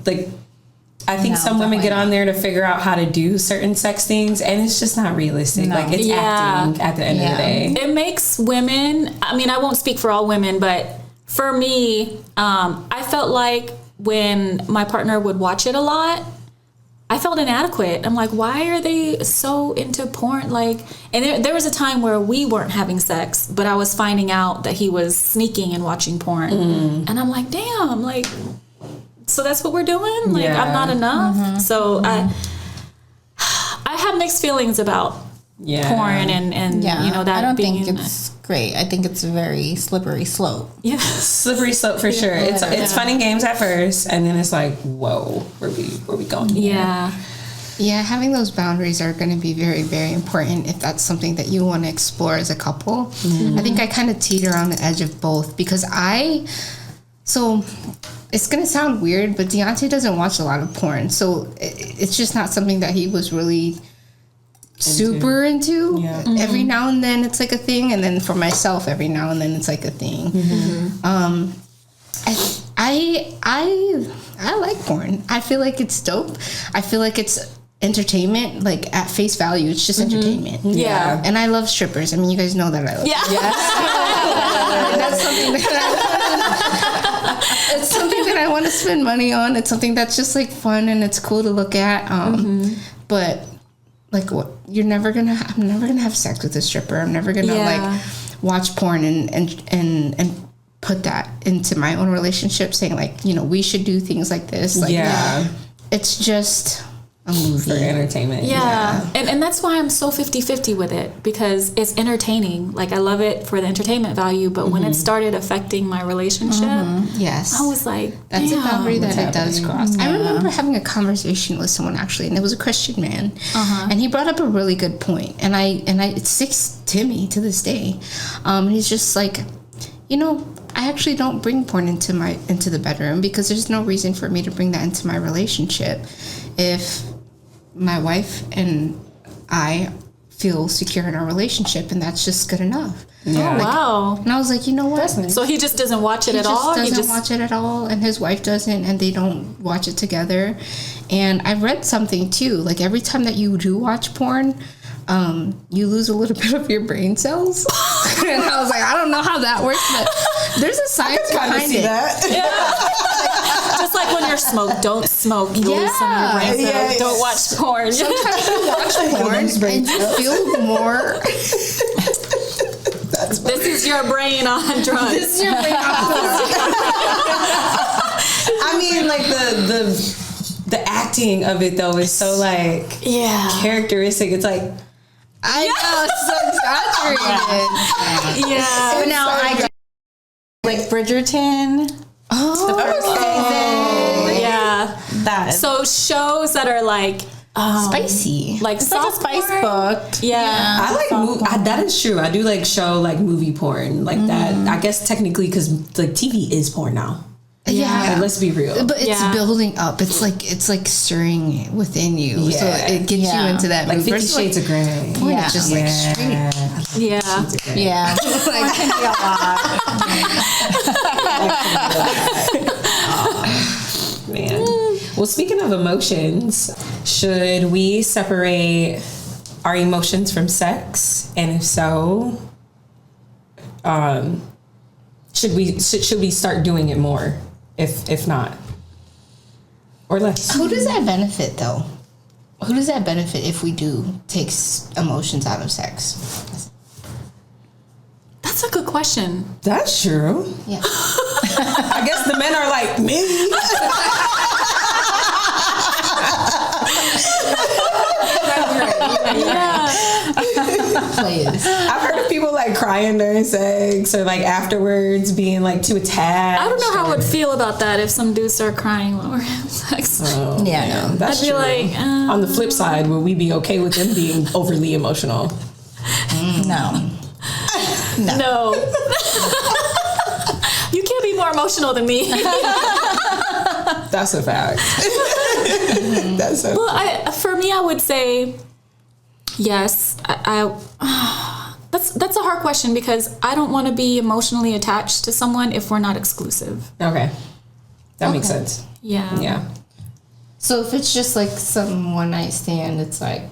I think No, some women get definitely on there to figure out how to do certain sex things, and it's just not realistic. No. Like, it's acting at the end of the day. It makes women, I mean, I won't speak for all women, but for me, I felt like when my partner would watch it a lot, I felt inadequate. I'm like, why are they so into porn? Like, and there was a time where we weren't having sex, but I was finding out that he was sneaking and watching porn. And I'm like, damn, like, so that's what we're doing? Like, Yeah. I'm not enough. So I have mixed feelings about porn and you know, that I don't being think it's great. I think it's a very slippery slope. yeah. Slippery slope for sure. It's fun and games at first, and then it's like, whoa, where we going? Yeah. Yeah, having those boundaries are going to be very, very important if that's something that you want to explore as a couple. I think I kind of teeter on the edge of both because so it's going to sound weird, but Deontay doesn't watch a lot of porn. So it's just not something that he was really super into. Yeah. Every now and then it's like a thing. And then for myself, every now and then it's like a thing. I like porn. I feel like it's dope. I feel like it's entertainment. Like at face value, it's just entertainment. Yeah. And I love strippers. I mean, you guys know that I love and that's something that it's something that I want to spend money on. It's something that's just like fun and it's cool to look at. But like, what I'm never gonna have sex with a stripper. I'm never gonna like watch porn and put that into my own relationship, saying like, you know, we should do things like this. Like, it's just a movie For entertainment. Yeah. And that's why I'm so 50-50 with it, because it's entertaining. Like, I love it for the entertainment value, but when it started affecting my relationship, Yes. I was like, That's a boundary that it does cross. Yeah. I remember having a conversation with someone actually, and it was a Christian man, and he brought up a really good point, and it sticks to me to this day. He's just like, you know, I actually don't bring porn into the bedroom because there's no reason for me to bring that into my relationship if my wife and I feel secure in our relationship, and that's just good enough. oh, wow. And I was like, you know what? So he just doesn't watch it at all? He doesn't watch it at all, and his wife doesn't, and they don't watch it together. And I read something too, like every time that you do watch porn, you lose a little bit of your brain cells. And I was like, I don't know how that works, but there's a science behind it. Just like when you're smoked, don't smoke. You lose some of your brain cells. Yeah. Don't watch porn. Sometimes you watch porn and you feel more. This is your brain on drugs. This is your brain on I mean, like the acting of it though is so like characteristic. It's like, I know, it's so exaggerated. Yeah. But now I do like Bridgerton. Yeah. That So shows that are like Spicy. like it's like a soft spice porn. book. Yeah. I like that is true. I do like show like movie porn like that. I guess technically because like TV is porn now. Yeah. Like, let's be real. But it's building up. It's like stirring within you. So it gets you into that Like mood. 50 Versus, Shades of Grey. porn, it's just like straight. Yeah. Yeah. Like, Can be a lot. Man. Well, speaking of emotions, should we separate our emotions from sex? And if so, should we start doing it more? If not, or less? who does that benefit though? Who does that benefit if we do take emotions out of sex? That's a good question. That's true. Yeah. I guess the men are like me. Yeah. Players. I've heard of people like crying during sex or like afterwards being like too attached. I don't know how I would feel about that if some dudes start crying while we're having sex. Yeah, no. That's I'd be true. like, On the flip side, would we be okay with them being overly emotional? No. no. You can't be more emotional than me. That's a fact. That's a Well, for me, I would say yes. That's a hard question because I don't want to be emotionally attached to someone if we're not exclusive. Okay. That makes sense. Yeah. Yeah. So if it's just like some one night stand, it's like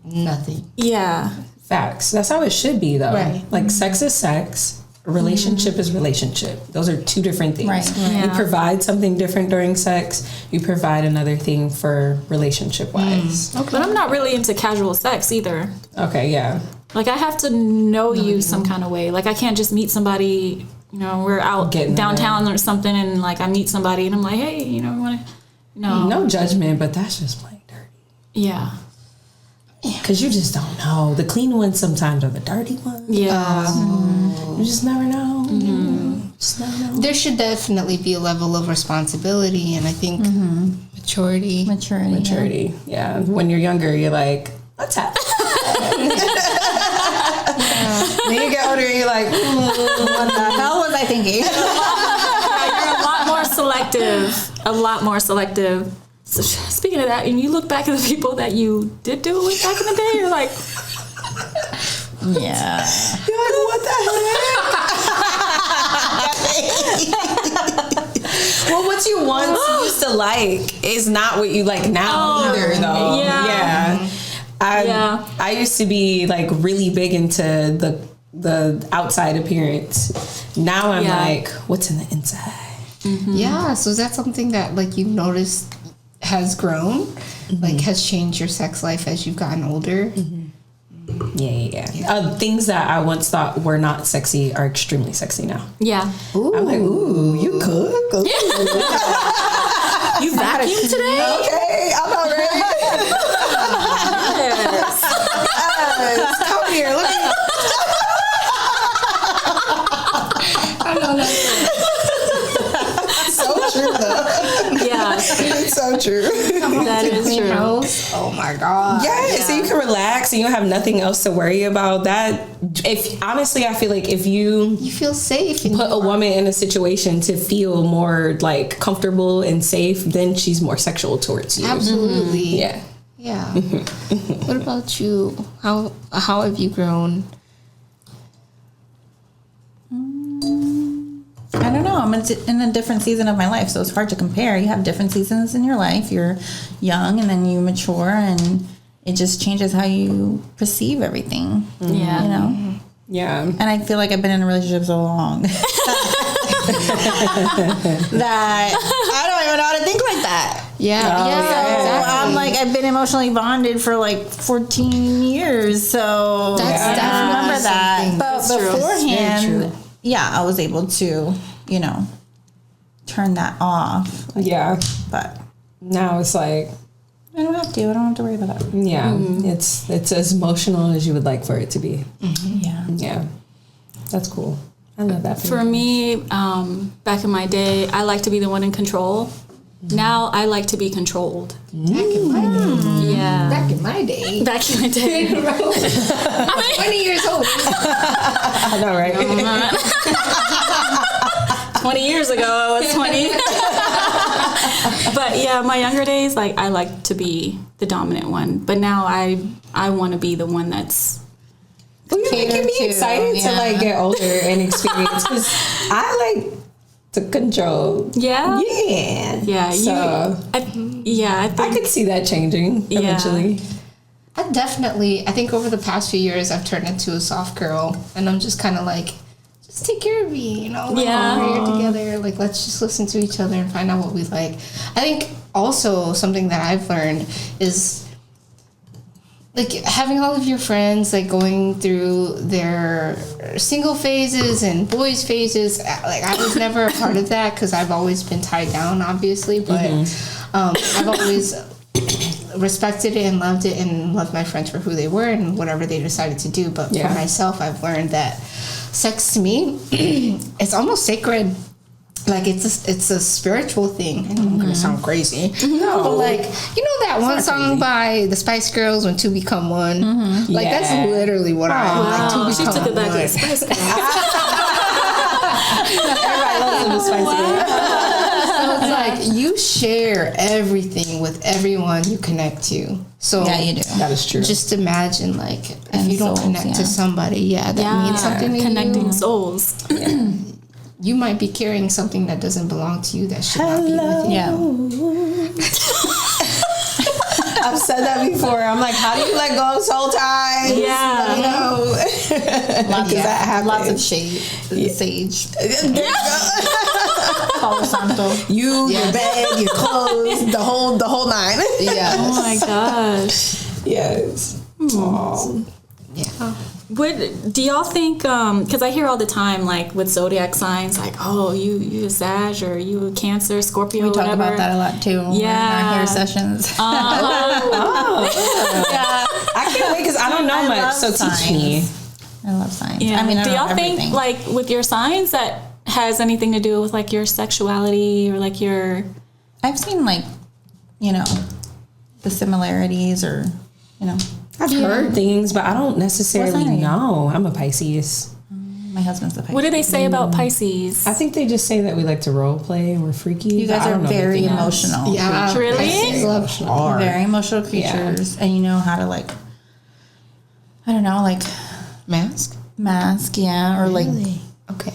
nothing. Yeah. Facts. That's how it should be, though. Right. Like, sex is sex. A relationship is relationship. Those are two different things. Right. Yeah. You provide something different during sex. You provide another thing for relationship-wise. But I'm not really into casual sex either. Okay, yeah. Like, I have to know you some kind of way. Like, I can't just meet somebody, you know, we're out Getting downtown or something, and, like, I meet somebody, and I'm like, hey, you know, we want to, No judgment, but that's just plain dirty. Yeah. Because you just don't know. The clean ones sometimes are the dirty ones. Yeah. You just never know. Just never know. There should definitely be a level of responsibility and I think maturity. Maturity. Yeah. When you're younger, you're like, let's have Then you get older and you're like, What the hell was I thinking? You're a lot more selective. So speaking of that, and you look back at the people that you did do it with back in the day, you're like, Yeah. you're like, what the heck? Well, what you once used to like is not what you like now either, though. yeah. I used to be like really big into the outside appearance. Now I'm like, what's in the inside? Yeah, so is that something that like you've noticed has grown? Like has changed your sex life as you've gotten older? Yeah. Things that I once thought were not sexy are extremely sexy now. Yeah. I'm like, ooh, you cook? Ooh. You vacuumed today? Okay, I'm not ready. Yes. Yes, come here, look at I know that. so true though. Yeah. It's so true. That is Clean true. house. Oh my god. Yeah, so you can relax and you have nothing else to worry about. That if honestly, I feel like if you You feel safe and put a woman in a situation to feel more like comfortable and safe, then she's more sexual towards you. absolutely. Yeah. Yeah. What about you? How have you grown? I don't know. I'm in a different season of my life, so it's hard to compare. You have different seasons in your life. You're young, and then you mature, and it just changes how you perceive everything. Yeah. You know? Yeah. And I feel like I've been in a relationship so long that I don't even know how to think like that. Yeah. Oh, yeah. yeah. Exactly. I'm like, I've been emotionally bonded for like 14 years, so That's I definitely remember that. something. But That's true. It's very beforehand, true. yeah, I was able to, you know, turn that off. Yeah. But Now it's like, I don't have to. I don't have to worry about that. yeah, it's as emotional as you would like for it to be. Yeah. Yeah. That's cool. I love that. For me, back in my day, I like to be the one in control. Now I like to be controlled. Back in my day. Yeah. Back in my day. Back in my day. 20 years old. I know, right? 20 years ago, I was 20. But yeah, my younger days, like I like to be the dominant one. But now I want to be the one that's. Well, you're making me to, excited to like get older and experience because I like to control. Yeah. Yeah. Yeah. So I think. I could see that changing Yeah. eventually. I think over the past few years I've turned into a soft girl and I'm just kind of like, just take care of me, you know, like Yeah. we're here together, like let's just listen to each other and find out what we like. I think also something that I've learned is like having all of your friends like going through their single phases and boys phases. Like I was never a part of that because I've always been tied down, obviously, but I've always respected it and loved it and loved my friends for who they were and whatever they decided to do. But for myself, I've learned that sex to me, it's almost sacred. Like it's a spiritual thing. And I'm gonna sound crazy. No. But like, you know that one song by the Spice Girls, When Two Become One? Like that's literally what I am. Like, two She become took it back to one. the Spice Girls. Everybody loves the Spice Girls. So it's like you share everything with everyone you connect to. So Yeah, you do. That is true. just imagine like if And you don't souls, connect to somebody, that means something to Connecting you. souls. You might be carrying something that doesn't belong to you that should not be with you. Yeah. I've said that before. I'm like, how do you let go of soul ties? Yeah. You know, Lots, that happens. lots of shade. Sage. Palo Santo. You, your bed, your clothes, the whole nine. Yeah. Oh my gosh. Yes. Aw. Yeah. What do y'all think? Because I hear all the time, like with zodiac signs, like, oh, you a Sag or you a Cancer, Scorpio, We talk whatever. about that a lot too. In our hair sessions. Yeah. I can't wait because I don't know much. love So teach signs. me. I love signs. Yeah. I mean, I do don't y'all know think everything. like with your signs that has anything to do with like your sexuality or like your? I've seen like, the similarities or, I've heard things, but I don't What necessarily sign are you? know. I'm a Pisces. my husband's the Pisces. What do they say about Pisces? I think they just say that we like to role play and we're freaky. You guys but I are don't know very anything else. emotional. Yeah. Really? Pisces love hard. Very emotional creatures. And you know how to like, I don't know, like Mask? mask, or like Okay.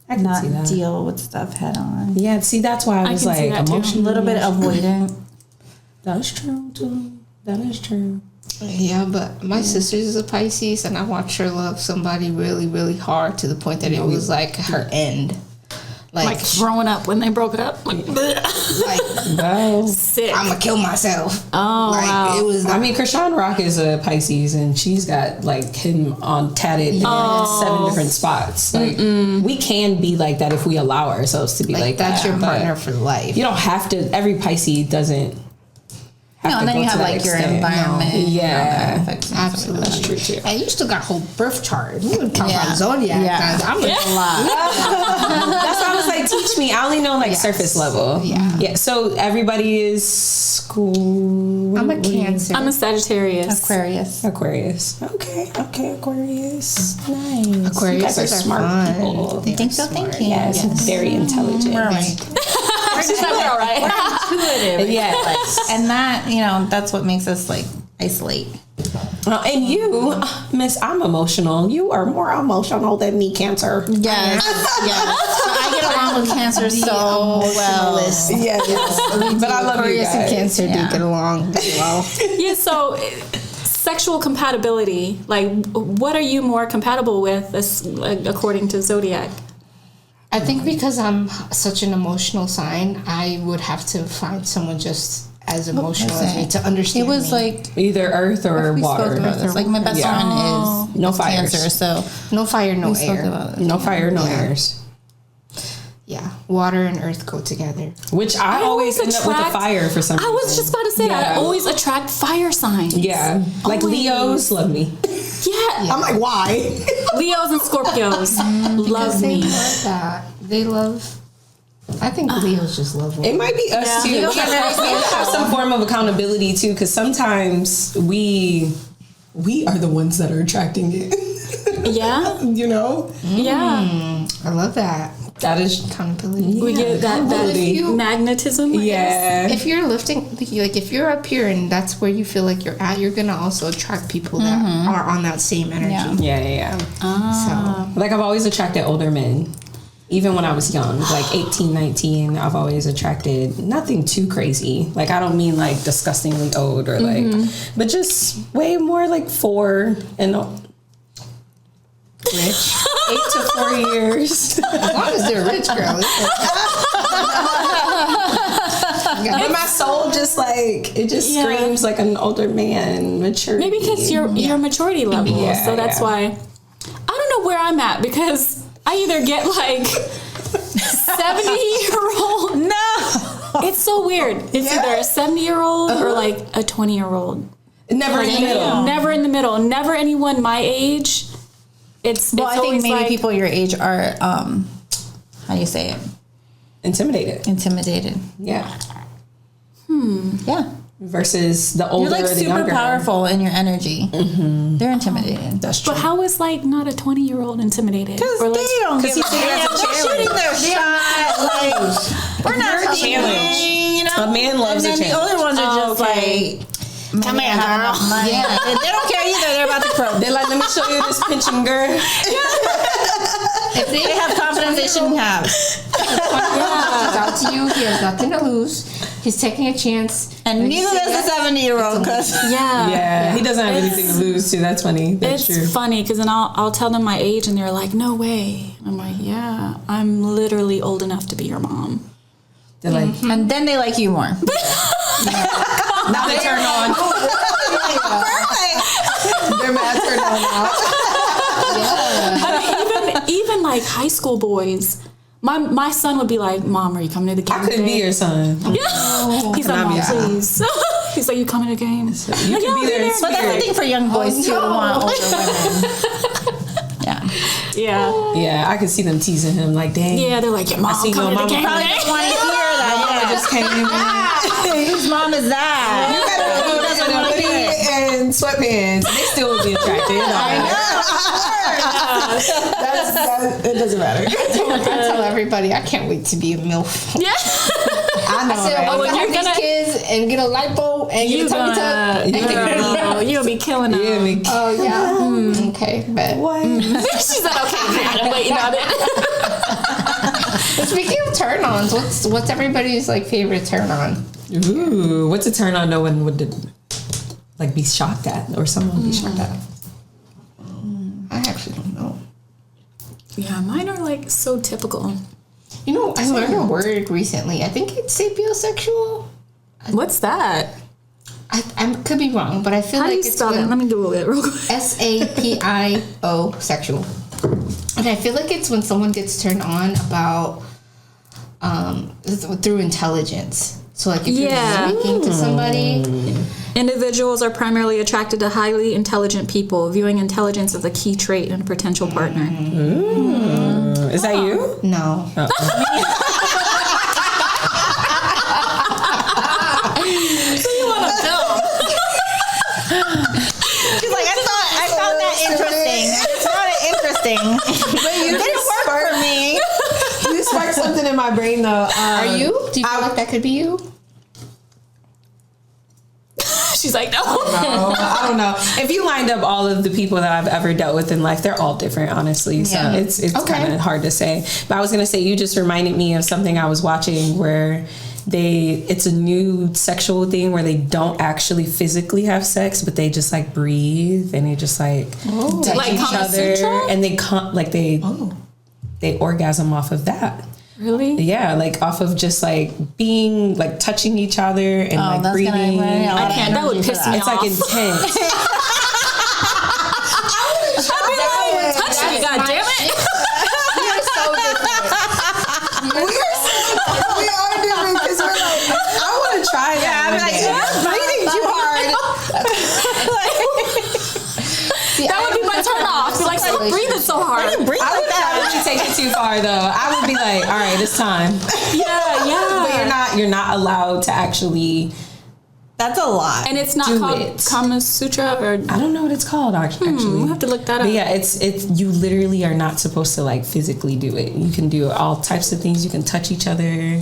I can not see that. deal with stuff head on. Yeah, see, that's why I was can see like that too. A emotional. little bit avoidant. That's true too. That is true. Yeah, but my sister is a Pisces, and I watched her love somebody really, really hard to the point that it was like her end. Like throwing up when they broke up? Like, Well, sick. I'm gonna kill myself. Oh, wow. It was. I mean, Krishan Rock is a Pisces, and she's got like him on tatted in like 7 different spots. Like we can be like that if we allow ourselves to be like that's that. your but partner for life. You don't have to. Every Pisces doesn't. Have No, to and then go you to have that like your extent. environment. Yeah. Absolutely. That's true too. And you still got whole birth chart. We would talk Yeah. about zodiac. Yeah. I'm A lot. That's why I was like, teach me. I only know like surface level. Yeah. So everybody is school. I'm a Cancer. I'm a Sagittarius. Aquarius. Aquarius. Okay, Aquarius. Nice. Aquarius You guys are are smart fun. people. They Think are so? smart. Thank you. Yes, very intelligent. Right. She's not all right. Intuitive. Yes. And that, that's what makes us like isolate. And you, Miss, I'm emotional. You are more emotional than me, Cancer. Yes. I get along with Cancer so well. Yes. But I love you Aquarius and guys. Cancer do get along very well. Yeah, so sexual compatibility, like what are you more compatible with according to Zodiac? I think because I'm such an emotional sign, I would have to find someone just as emotional as me to understand. It was me. like Either earth or we water. spoke about this. Like my best friend is No fires. Cancer, so no fire, no we spoke air. about it. No fire, no airs. Yeah, water and earth go together. Which I always end up with a fire for some reason. I was just about to say that. I Yeah. always attract fire signs. Yeah. Like Always. Leos love me. Yeah. I'm like, why? Leos and Scorpios love They me. love that. They love. I think Leos just love It might be us too. We have some form of accountability too, because sometimes we are the ones that are attracting it. Yeah. You know? Yeah. I love that. That is Accountability. We get that Accountability. magnetism. I guess. yeah. If you're lifting, like if you're up here and that's where you feel like you're at, you're gonna also attract people that are on that same energy. Yeah. So Like I've always attracted older men. Even when I was young, like 18, 19, I've always attracted nothing too crazy. Like I don't mean like disgustingly old or like, but just way more like 4 and rich. 8 to 4 years. As long as they're rich, girl. But my soul just like, it just Yeah. screams like an older man, maturity. Maybe because your maturity level. Yeah, so that's yeah. why I don't know where I'm at because I either get like 70-year-old It's so weird. It's either a 70-year-old or like a 20-year-old. Never in the middle. Never in the middle. Never anyone my age. Well, I think maybe like, people your age are, how do you say it? Intimidated. Yeah. Yeah. Versus the older, You're like the super younger. powerful in your energy. They're intimidated. That's true. But how is like not a 20-year-old intimidated? Because Or, like, they don't give a damn. They're shooting their shot. Like, we're not competing, you know? A man loves and a then the challenge. older ones are just like, come here, girl. Yeah. They don't care either. They're about to croak. They're like, let me show you this pinching girl. If They have confidence they shouldn't have. reaches out to you, he has nothing to lose. He's taking a chance. And Like, neither does the 70-year-old. Yeah, he doesn't have anything to lose too. That's funny. That's It's true. funny because then I'll tell them my age and they're like, no way. I'm like, yeah, I'm literally old enough to be your mom. They're like, And then they like you more. now they turn on. They're mad turned on now. I mean, even like high school boys. My son would be like, Mom, are you coming to the game? I couldn't be your son. Yeah. He's like, I be Mom, your son? please. He's like, you coming to the game? You can be there in But that's the spirit. thing for young boys too. To want older women. Yeah. Yeah. Yeah, I could see them teasing him like, dang. Yeah, they're like, your mom see coming your to the mama game. Probably today?" don't want to hear that. I just came Whose mom is that? You better wanna hoodie hear it. and sweatpants. They still would be attracted. It doesn't matter. I tell everybody, I can't wait to be a MILF. Yeah. I know. I said, right? once I you're have these gonna- kids and get a lipo and get a tummy tuck. You'll be killing them. Yeah, me. Oh, yeah. Okay, bet. What? She's like, okay, I'm waiting on it. But speaking of turn-ons, what's everybody's like favorite turn-on? Ooh, what's a turn on no one would like be shocked at or someone be shocked at? I actually don't know. Yeah, mine are like so typical. You know, I learned a word recently. I think it's sapiosexual. What's that? I could be wrong, but I feel How do like you it's spell that? Let me Google it real quick. SAPIO sexual. And I feel like it's when someone gets turned on about through intelligence. So like if Yeah. you're speaking to somebody, Individuals are primarily attracted to highly intelligent people, viewing intelligence as a key trait in a potential partner. Is that you? no. She's like, I found that interesting. I found it interesting. But you didn't work for me. You sparked something in my brain though. Are you? Do you feel like that could be you? She's like, no. I don't know. If you lined up all of the people that I've ever dealt with in life, they're all different, honestly. So Yeah. it's Okay. kind of hard to say. But I was gonna say, you just reminded me of something I was watching where it's a new sexual thing where they don't actually physically have sex, but they just like breathe and they just like touch Like each Kama other, Sutra? and they orgasm off of that. Really? Yeah, like off of just like being like touching each other and like that's gonna breathing. run out. I can't. That would Energy for piss that. me It's off. like intense. Touch me, God damn it. You're so different. We are doing because we're like, I want to try that. I'm like, you're breathing too hard. That would be my turn off. Be like, stop breathing so hard. Breathe I like would that. probably take it too far though. I would be like, all right, it's time. Yeah. But you're not allowed to actually. That's a lot. And it's not Do called it. Kama Sutra or. I don't know what it's called actually. We'll have to look that up. But yeah, it's you literally are not supposed to like physically do it. You can do all types of things. You can touch each other.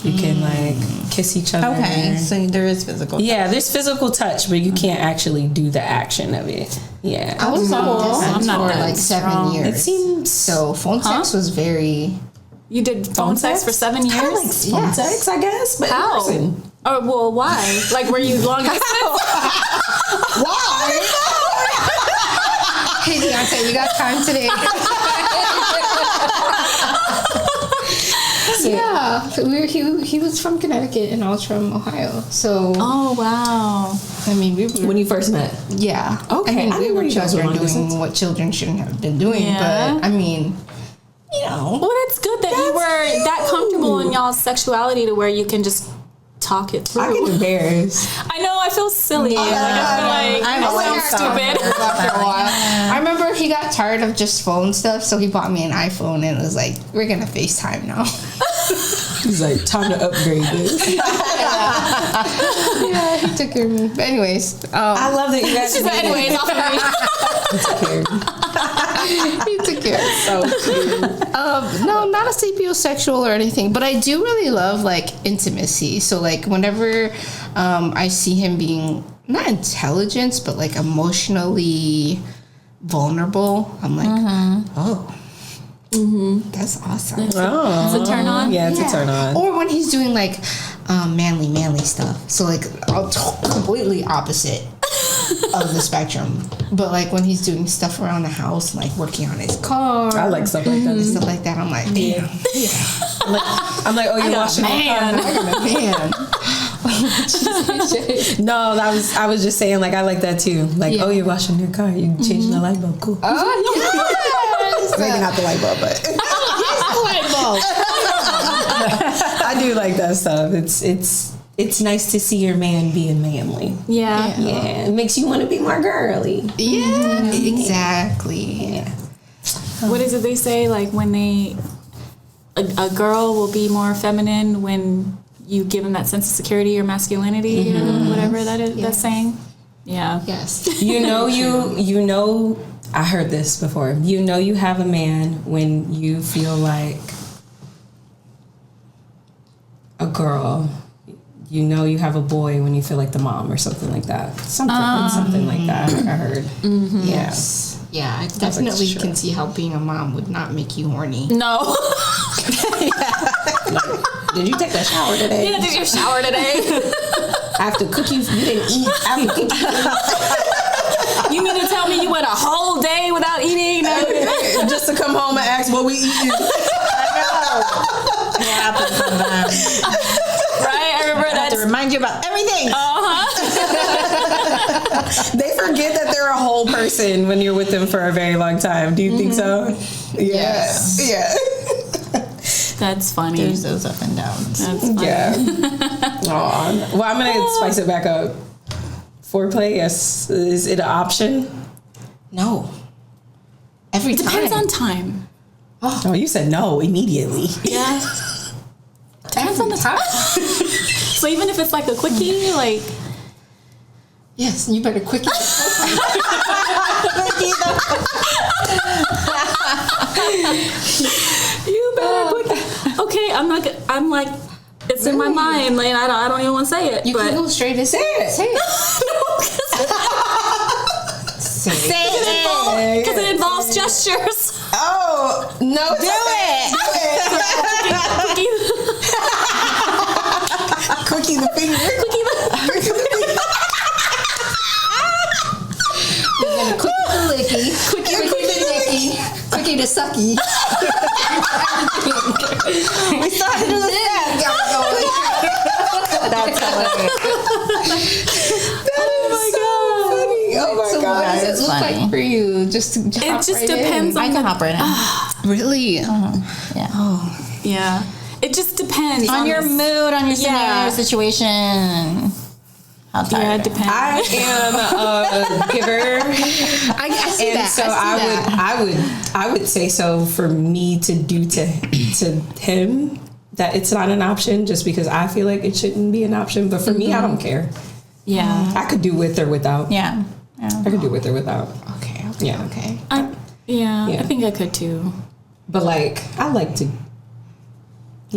You can like kiss each other. Okay, so there is physical. Yeah, there's physical touch, but you can't actually do the action of it. Yeah. I was long I'm distance not for that like 7 strong. years. It seems So phone sex was very. You did phone sex for 7 years? Kind of like phone Yes. sex, I guess. But in How? person. Oh, well, why? Like, were you long distance? Why? Hey, Deontay, you got time today? Yeah, he was from Connecticut and I was from Ohio. So Oh, wow. I mean, we were When you first met. yeah. Okay, I mean, I we didn't know were you guys were children long doing distance. what children shouldn't have been doing. Yeah. But I mean, Well, that's good that you were that comfortable in y'all's sexuality to where you can just talk it through. I get embarrassed. I know, I feel silly. I sound stupid. After a while, I remember he got tired of just phone stuff, so he bought me an iPhone and was like, "We're gonna FaceTime now." He's like, time to upgrade this. Yeah, he took care of me. But anyways, I love that you guys. She's like, anyways, off of me. he took care of me. So cute. No, not a sapiosexual or anything, but I do really love like intimacy. So like whenever I see him being not intelligent, but like emotionally vulnerable, I'm like, oh. That's awesome. Oh, It's a turn on. yeah, it's a turn on. Or when he's doing like manly stuff. So like completely opposite of the spectrum. But like when he's doing stuff around the house, like working on his car. I like stuff like that. and stuff like that. I'm like, damn. Yeah. I'm like, oh, you're washing your car. I got a man. No, I was just saying, like, I like that too. Like, oh, you're washing your car. You're changing the light bulb. Cool. Oh, yes. Maybe not the light bulb, but Here's the light bulb. I do like that stuff. It's nice to see your man being manly. Yeah. Yeah, it makes you want to be more girly. Yeah, exactly. Yeah. What is it they say? Like when a girl will be more feminine when you give them that sense of security or masculinity or whatever that is. That's saying. Yeah. Yes. You know, I heard this before. You know you have a man when you feel like a girl. You know you have a boy when you feel like the mom or something like that. Something like that, I heard. Yes. Yeah, I definitely can see how being a mom would not make you horny. No. Did you take a shower today? Yeah, did you shower today? I have to cook you. You didn't eat. I have to cook you. You mean to tell me you went a whole day without eating? Just to come home and ask what we eating. It happens sometimes. Right? I remember I have to that. remind you about everything. They forget that they're a whole person when you're with them for a very long time. Do you think so? Yes. Yeah. That's funny. There's those up and downs. That's funny. Yeah. Aw. Well, I'm gonna spice it back up. Foreplay, yes. Is it an option? No. Every time. Depends on time. Oh, you said no immediately. Yeah. Depends on the time. So even if it's like a quickie, like Yes, you better quick it. you better quickie. Okay, I'm like it's in my mind, like I don't even want to say it. You but can go straight and say it. Say it. Say it. Because it involves gestures. Oh no! Do it. Cookie the finger. We're gonna cookie the licky, cookie the licky, cookie the sucky. We started to do that. That's hilarious. Oh my So what god! does it look funny. like for you? Just It just depends on I can hop right in. Really? Yeah. Yeah. It just depends On your the- mood, on your scenario, Yeah. situation. How tired Yeah, are it you? depends. I am a giver, I see and that. so I would say so for me to do to him that it's not an option just because I feel like it shouldn't be an option. But for me, I don't care. Yeah. I could do with or without. Yeah. I could do with or without. Okay. Yeah. Okay. I Yeah. think I could too. But like, I like to.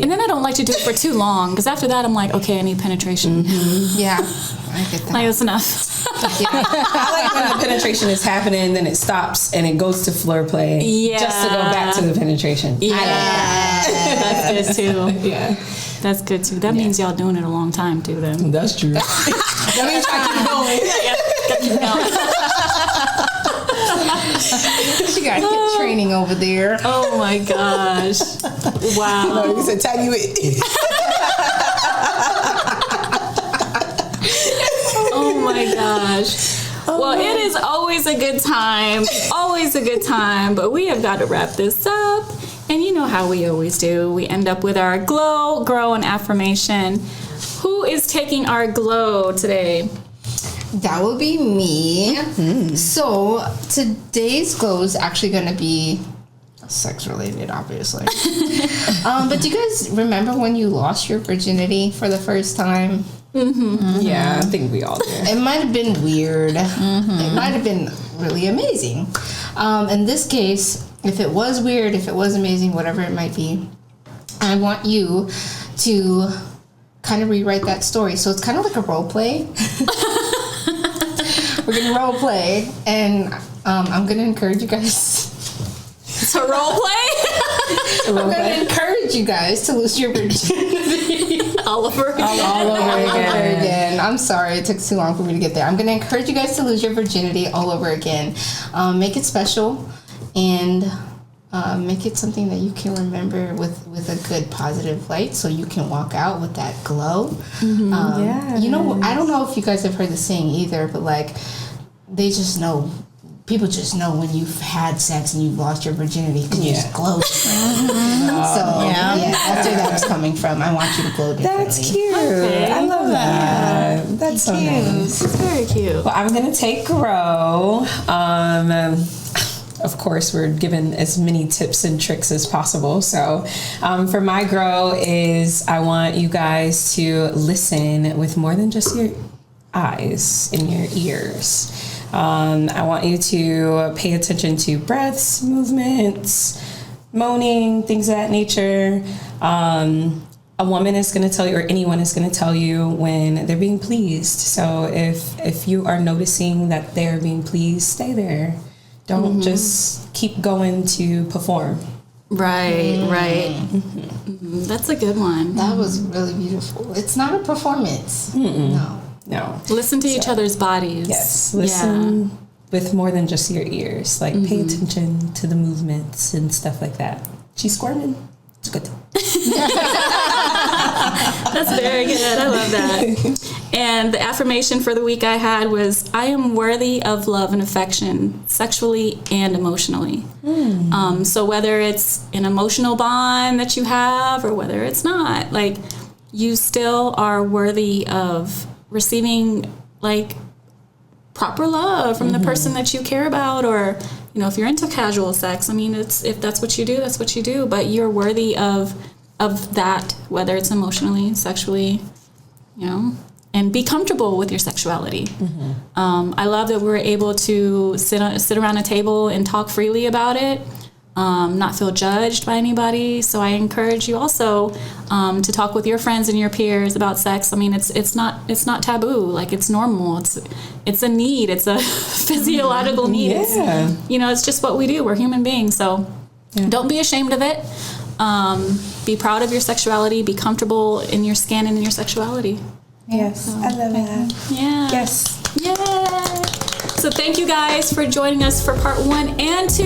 And then I don't like to do it for too long because after that I'm like, okay, I need penetration. Yeah. I get that. Like that's enough. I like when the penetration is happening and then it stops and it goes to floor play. Yeah. Just to go back to the penetration. Yeah, that's good too. Yeah. That's good too. That means y'all doing it a long time too. Then That's true. That means I keep going. She got hip training over there. oh my gosh! Wow. You said tag you it. Oh my gosh. Well, it is always a good time. Always a good time. But we have got to wrap this up. And you know how we always do. We end up with our glow, grow, and affirmation. Who is taking our glow today? That would be me. So today's glow is actually going to be sex related, obviously. But do you guys remember when you lost your virginity for the first time? Yeah, I think we all do. It might have been weird. It might have been really amazing. In this case, if it was weird, if it was amazing, whatever it might be, I want you to kind of rewrite that story. So it's kind of like a role play. We're going to role play, and I'm going to encourage you guys. It's a role play? I'm going to encourage you guys to lose your virginity. All over again. All over again. I'm sorry it took too long for me to get there. I'm going to encourage you guys to lose your virginity all over again. Make it special, and make it something that you can remember with a good positive light, so you can walk out with that glow. You know, I don't know if you guys have heard the saying either, but like, they just know. People just know when you've had sex and you've lost your virginity because you just glow. So that's where that's coming from. I want you to glow differently. That's cute. Okay. I love that. That's so nice. It's very cute. Well, I'm gonna take grow. Of course, we're given as many tips and tricks as possible. So for my grow is I want you guys to listen with more than just your eyes and your ears. I want you to pay attention to breaths, movements, moaning, things of that nature. A woman is going to tell you, or anyone is going to tell you when they're being pleased. So if you are noticing that they're being pleased, stay there. Don't just keep going to perform. Right. That's a good one. That was really beautiful. It's not a performance. No. Listen to each other's bodies. Yes. Listen with more than just your ears. Like pay attention to the movements and stuff like that. She's squirming. It's good. That's very good. I love that. And the affirmation for the week I had was, I am worthy of love and affection, sexually and emotionally. So whether it's an emotional bond that you have or whether it's not, like, you still are worthy of receiving, like, proper love from the person that you care about. Or, you know, if you're into casual sex, I mean, it's, if that's what you do, that's what you do. But you're worthy of that, whether it's emotionally, sexually, you know, and be comfortable with your sexuality. I love that we're able to sit around a table and talk freely about it, not feel judged by anybody. So I encourage you also to talk with your friends and your peers about sex. I mean, it's not taboo. Like, it's normal. It's a need. It's a physiological need. Yeah. It's, you know, it's just what we do. We're human beings. So don't be ashamed of it. Be proud of your sexuality. Be comfortable in your skin and in your sexuality. Yes, I love that. Yeah. Yes. Yay! So thank you guys for joining us for part 1 and 2.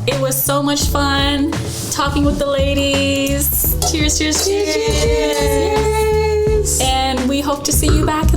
It was so much fun talking with the ladies. Cheers, cheers, cheers. Yes. And we hope to see you back